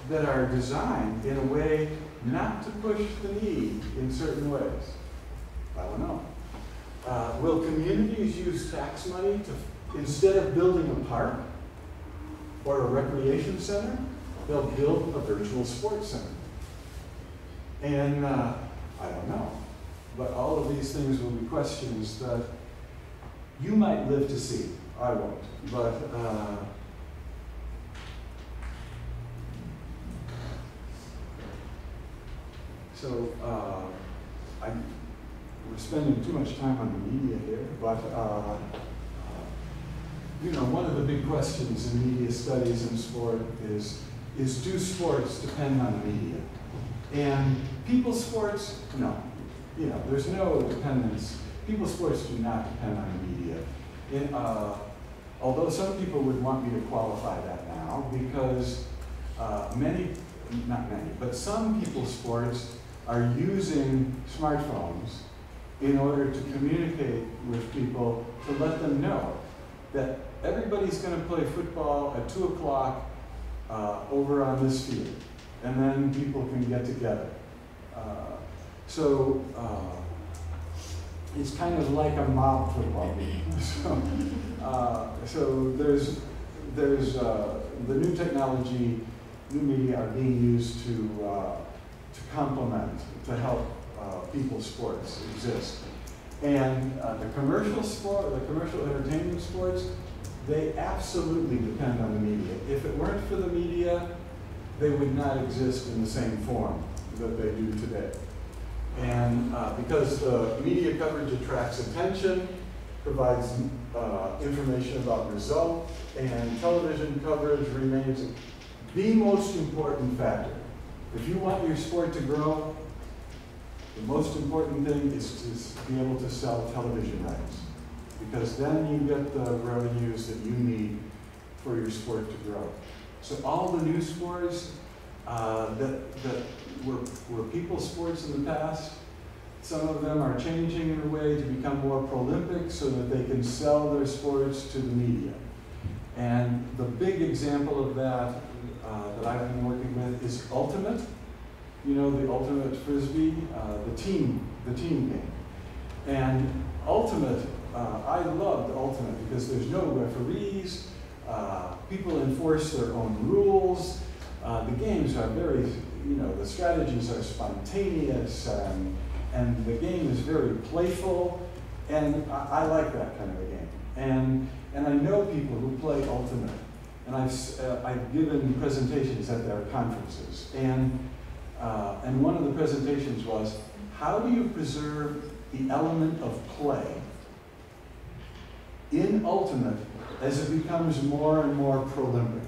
that are designed in a way not to push the knee in certain ways. I don't know. Will communities use tax money to, instead of building a park or a recreation center, they'll build a virtual sports center? And I don't know. but all of these things will be questions that you might live to see. I won't, but so we're spending too much time on the media here, but you know, one of the big questions in media studies and sport is do sports depend on the media? And people's sports, no. You know, there's no dependence. People's sports do not depend on the media. Although some people would want me to qualify that now, because not many, but some people's sports are using smartphones in order to communicate with people, to let them know that everybody's going to play football at 2 o'clock over on this field, and then people can get together. So it's kind of like a mob football game. So there's the new technology, new media are being used to complement, to help people's sports exist. And the commercial entertainment sports, they absolutely depend on the media. If it weren't for the media, they would not exist in the same form that they do today. And because the media coverage attracts attention, provides information about results, and television coverage remains the most important factor. If you want your sport to grow, the most important thing is to be able to sell television rights, because then you get the revenues that you need for your sport to grow. So all the new sports that were people's sports in the past, some of them are changing in a way to become more pro-Olympic so that they can sell their sports to the media. And the big example of that that I've been working with is Ultimate. You know, the Ultimate Frisbee, the team game. And Ultimate, I loved Ultimate because there's no referees, people enforce their own rules, the games are very, you know, the strategies are spontaneous, and the game is very playful, and I like that kind of a game. And I know people who play Ultimate, and I've given presentations at their conferences, and one of the presentations was, how do you preserve the element of play in Ultimate as it becomes more and more pro-Olympic?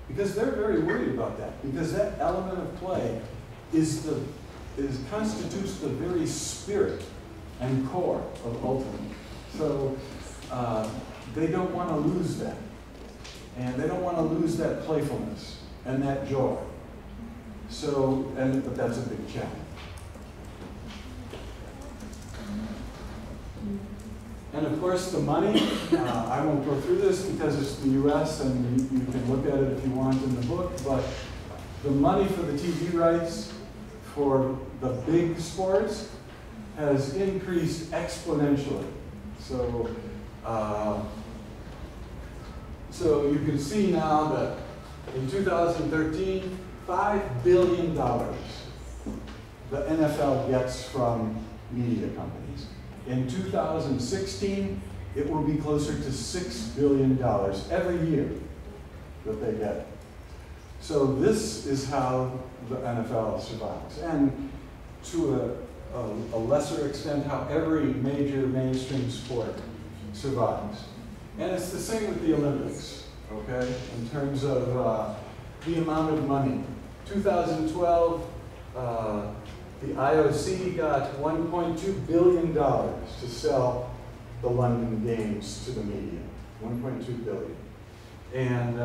Because they're very worried about that, because that element of play constitutes the very spirit and core of Ultimate. So they don't want to lose that. And they don't want to lose that playfulness and that joy. So, but that's a big challenge. And of course, the money, I won't go through this because it's the US and you can look at it if you want in the book, but the money for the TV rights for the big sports has increased exponentially. So, so you can see now that in 2013, $5 billion the NFL gets from media companies. In 2016, it will be closer to $6 billion every year that they get. So this is how the NFL survives. And to a lesser extent, how every major mainstream sport survives. And it's the same with the Olympics, okay, in terms of the amount of money. 2012, the IOC got $1.2 billion to sell the London Games to the media, $1.2 billion. And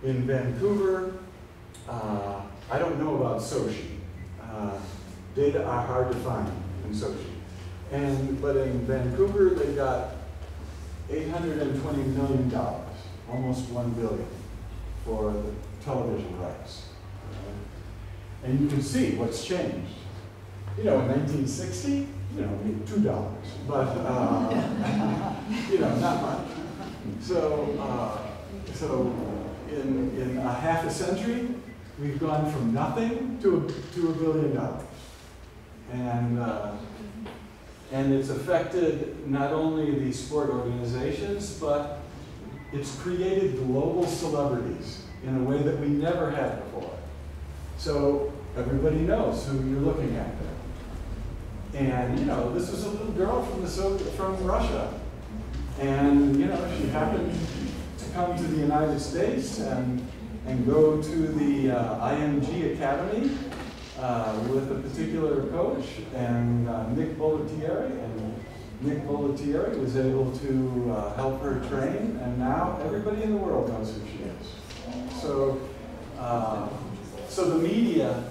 in Vancouver, I don't know about Sochi. Data are hard to find in Sochi. But in Vancouver, they got $820 million, almost $1 billion, for the television rights. And you can see what's changed. You know, in 1960, you know, $2, but you know, not much. So in a half a century, we've gone from nothing to $1 billion. And it's affected not only the sport organizations, but it's created global celebrities in a way that we never had before. So everybody knows who you're looking at there. And, you know, this was a little girl from Russia. And, you know, she happened to come to the United States and go to the IMG Academy with a particular coach, and Nick Bollettieri. And Nick Bollettieri was able to help her train, and now everybody in the world knows who she is. So, so the media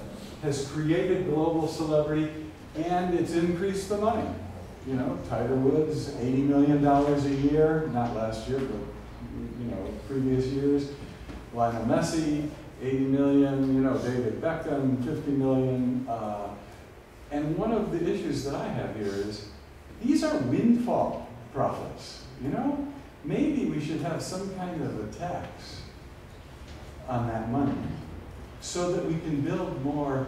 has created global celebrity, and it's increased the money. You know, Tiger Woods, $80 million a year, not last year, but you know, previous years. Lionel Messi, 80 million, you know, David Beckham, 50 million. And one of the issues that I have here is, these are windfall profits, you know? Maybe we should have some kind of a tax on that money so that we can build more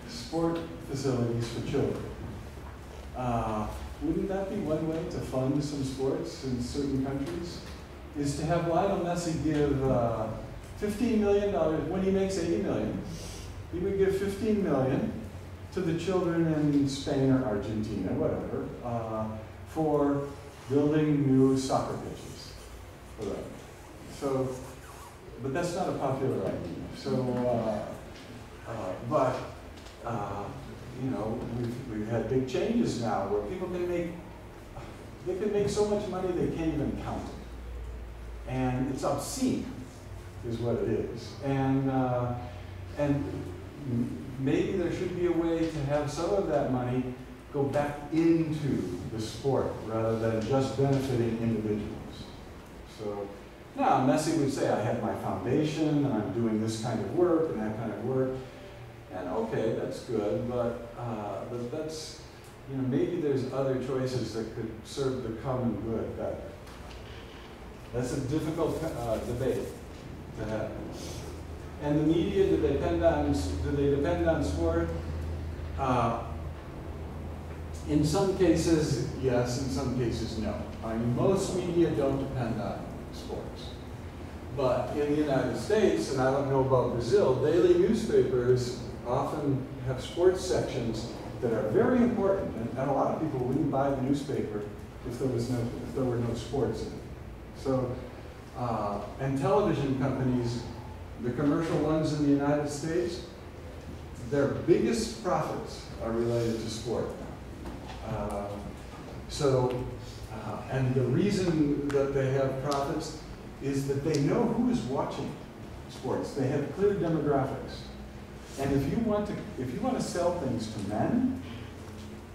sport facilities for children. Wouldn't that be one way to fund some sports in certain countries? Is to have Lionel Messi give $15 million, when he makes $80 million, he would give $15 million to the children in Spain or Argentina, whatever, for building new soccer pitches for them. So, but that's not a popular idea. So, you know, we've had big changes now where people can make so much money they can't even count it. And it's obscene, is what it is. And maybe there should be a way to have some of that money go back into the sport rather than just benefiting individuals. So now Messi would say, I have my foundation and I'm doing this kind of work and that kind of work. And okay, that's good, but that's, you know, maybe there's other choices that could serve the common good better. That's a difficult debate to have. And the media, do they depend on sport? In some cases, yes. In some cases, no. I mean, most media don't depend on sports. But in the United States, and I don't know about Brazil, daily newspapers often have sports sections that are very important, and a lot of people wouldn't buy the newspaper if there were no sports in it. So, and television companies, the commercial ones in the United States, their biggest profits are related to sport. And the reason that they have profits is that they know who is watching sports. They have clear demographics. And if you want to sell things to men,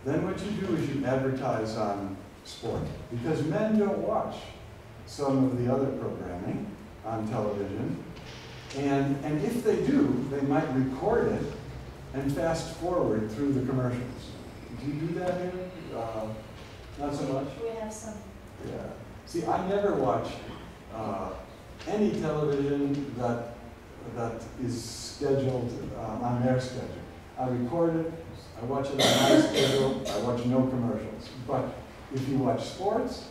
then what you do is you advertise on sport. Because men don't watch some of the other programming on television. And if they do, they might record it and fast forward through the commercials. Do you do that here? Not so much? We have some. Yeah. See, I never watch any television that is scheduled on their schedule. I record it, I watch it on my schedule, I watch no commercials. But if you watch sports,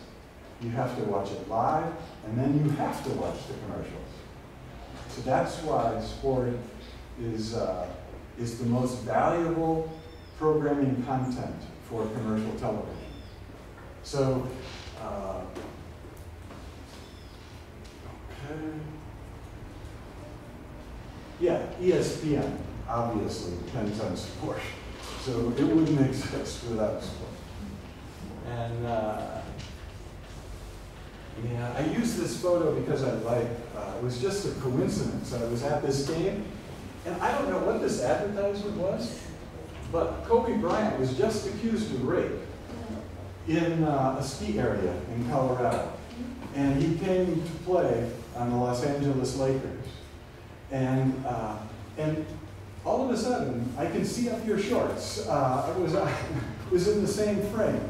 you have to watch it live, and then you have to watch the commercials. So that's why sport is the most valuable programming content for commercial television. So, okay. Yeah, ESPN obviously depends on sport. So it wouldn't exist without sport. And yeah, I use this photo because I like it was just a coincidence. I was at this game, and I don't know what this advertisement was, but Kobe Bryant was just accused of rape in a ski area in Colorado. And he came to play on the Los Angeles Lakers. And all of a sudden, I can see up your shorts. I was in the same frame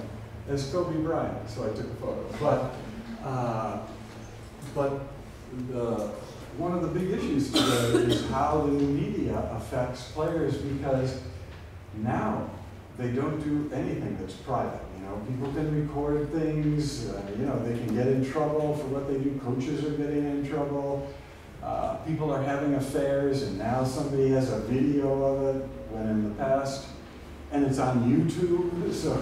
as Kobe Bryant, so I took a photo. But one of the big issues today is how the media affects players, because now they don't do anything that's private. You know, people can record things. You know, they can get in trouble for what they do. Coaches are getting in trouble. People are having affairs, and now somebody has a video of it, when in the past, and it's on YouTube. So,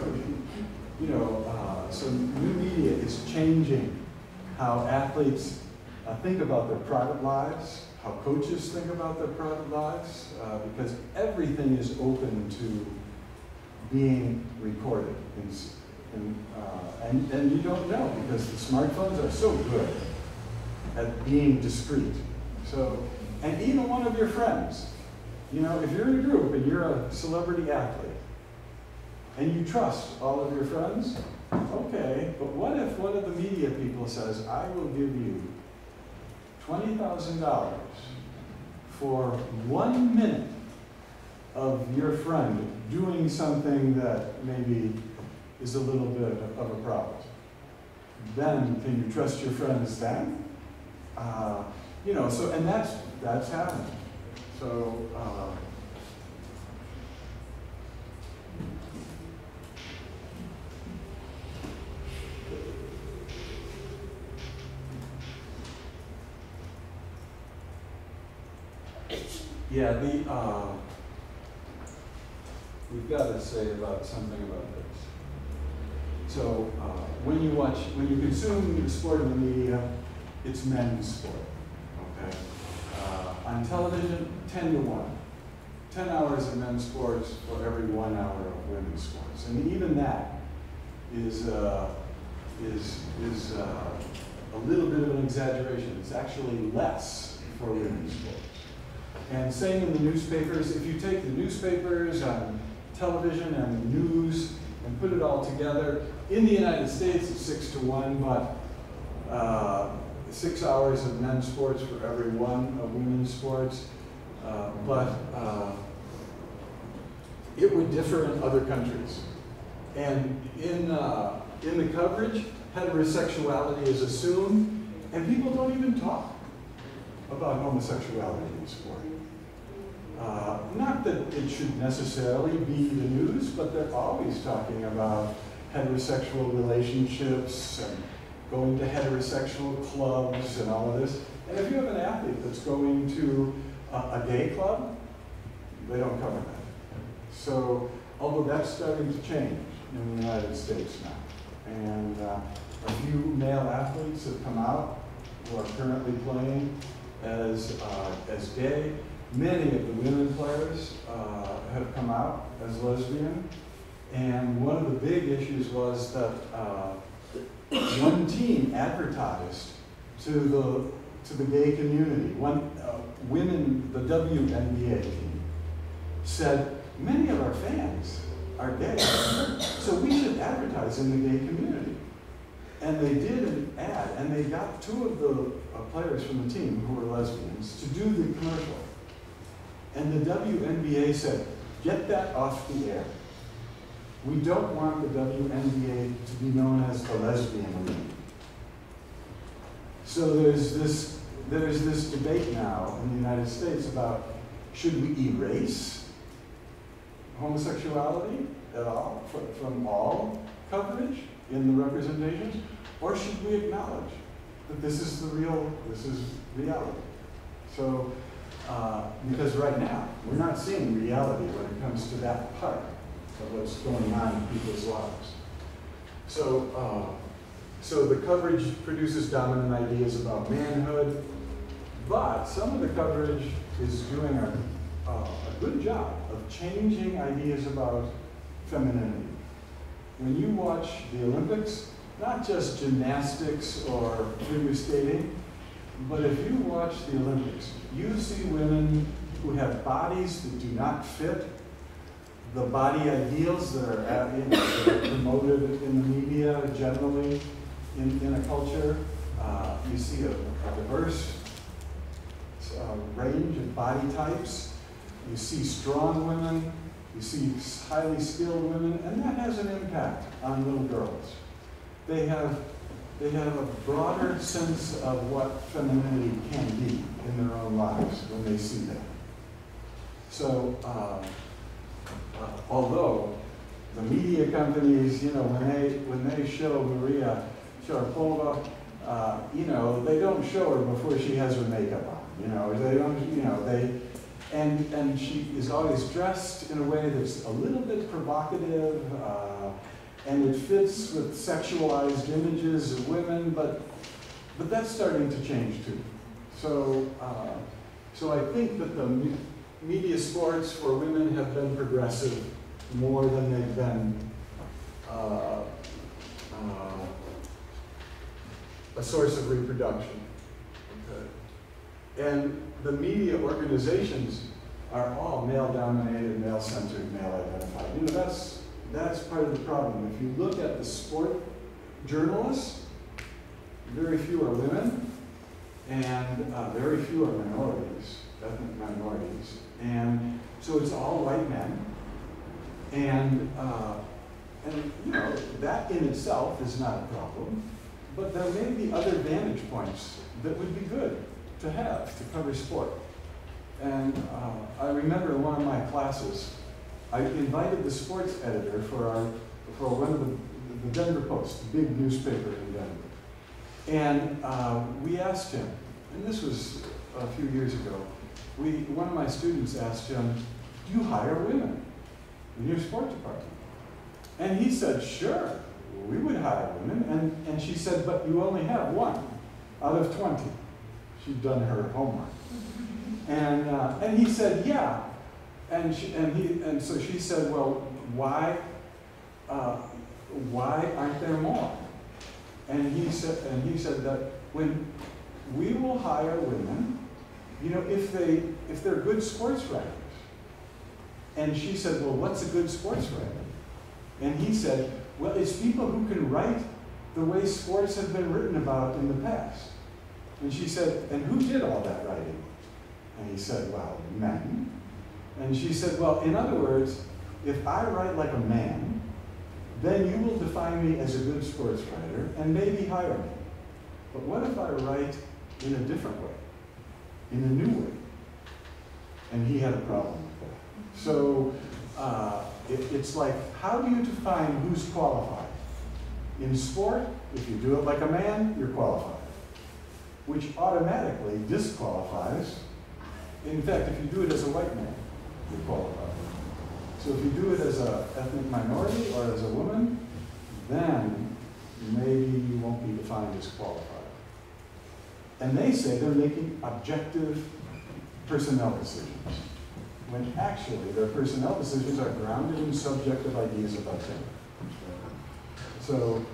you know, so new media is changing how athletes think about their private lives, how coaches think about their private lives, because everything is open to being recorded. And you don't know, because the smartphones are so good at being discreet. So, and even one of your friends, you know, if you're in a group and you're a celebrity athlete, and you trust all of your friends, okay, but what if one of the media people says, I will give you $20,000 for 1 minute of your friend doing something that maybe is a little bit of a problem? Then can you trust your friends then? You know, so, and that's happening. So, yeah, we've got to say about something about this. So, when you consume sport in the media, it's men's sport. Okay. On television, 10 to 1. 10 hours of men's sports for every 1 hour of women's sports, and even that is a little bit of an exaggeration. It's actually less for women's sports. And same in the newspapers. If you take the newspapers on television and the news and put it all together, in the United States it's 6 to 1, but 6 hours of men's sports for every 1 of women's sports. But it would differ in other countries. And in the coverage, heterosexuality is assumed, and people don't even talk about homosexuality in sport. Not that it should necessarily be the news, but they're always talking about heterosexual relationships and going to heterosexual clubs and all of this. And if you have an athlete that's going to a gay club, they don't cover that. So, although that's starting to change in the United States now. And a few male athletes have come out who are currently playing as gay. Many of the women players have come out as lesbian. And one of the big issues was that one team advertised to the gay community. The WNBA team said, many of our fans are gay, so we should advertise in the gay community. And they did an ad, and they got 2 of the players from the team who were lesbians to do the commercial. And the WNBA said, get that off the air. We don't want the WNBA to be known as the lesbian league. So there's this debate now in the United States about, should we erase homosexuality at all from all coverage in the representations, or should we acknowledge that this is reality? So, because right now, we're not seeing reality when it comes to that part of what's going on in people's lives. So, so the coverage produces dominant ideas about manhood, but some of the coverage is doing a good job of changing ideas about femininity. When you watch the Olympics, not just gymnastics or figure skating, but if you watch the Olympics, you see women who have bodies that do not fit the body ideals that are promoted in the media generally in a culture. You see a diverse range of body types. You see strong women, you see highly skilled women, and that has an impact on little girls. They have a broader sense of what femininity can be in their own lives when they see that. So, although the media companies, you know, when they show Maria Sharapova, you know, they don't show her before she has her makeup on. You know, they don't, you know, and she is always dressed in a way that's a little bit provocative, and it fits with sexualized images of women, but that's starting to change too. So, so I think that the media sports for women have been progressive more than they've been a source of reproduction. Okay. And the media organizations are all male-dominated, male-centered, male-identified. You know, that's part of the problem. If you look at the sport journalists, very few are women, and very few are minorities, ethnic minorities. And so it's all white men. And you know, that in itself is not a problem, but there may be other vantage points that would be good to have to cover sport. And I remember in one of my classes, I invited the sports editor for one of the Denver Post, the big newspaper in Denver. And we asked him, and this was a few years ago, one of my students asked him, do you hire women in your sport department? And he said, sure, we would hire women. And she said, but you only have one out of 20. She'd done her homework. And he said, yeah. And so she said, well, why aren't there more? And he said that when we will hire women, you know, if they're good sports writers. And she said, well, what's a good sports writer? And he said, well, it's people who can write the way sports have been written about in the past. And she said, and who did all that writing? And he said, well, men. And she said, well, in other words, if I write like a man, then you will define me as a good sports writer and maybe hire me. But what if I write in a different way, in a new way? And he had a problem with that. So it's like, how do you define who's qualified? In sport, if you do it like a man, you're qualified, which automatically disqualifies. In fact, if you do it as a white man, you're qualified. So if you do it as an ethnic minority or as a woman, then maybe you won't be defined as qualified. And they say they're making objective personnel decisions, when actually their personnel decisions are grounded in subjective ideas about gender. So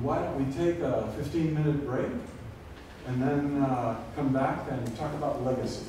why don't we take a 15-minute break and then come back and talk about legacy.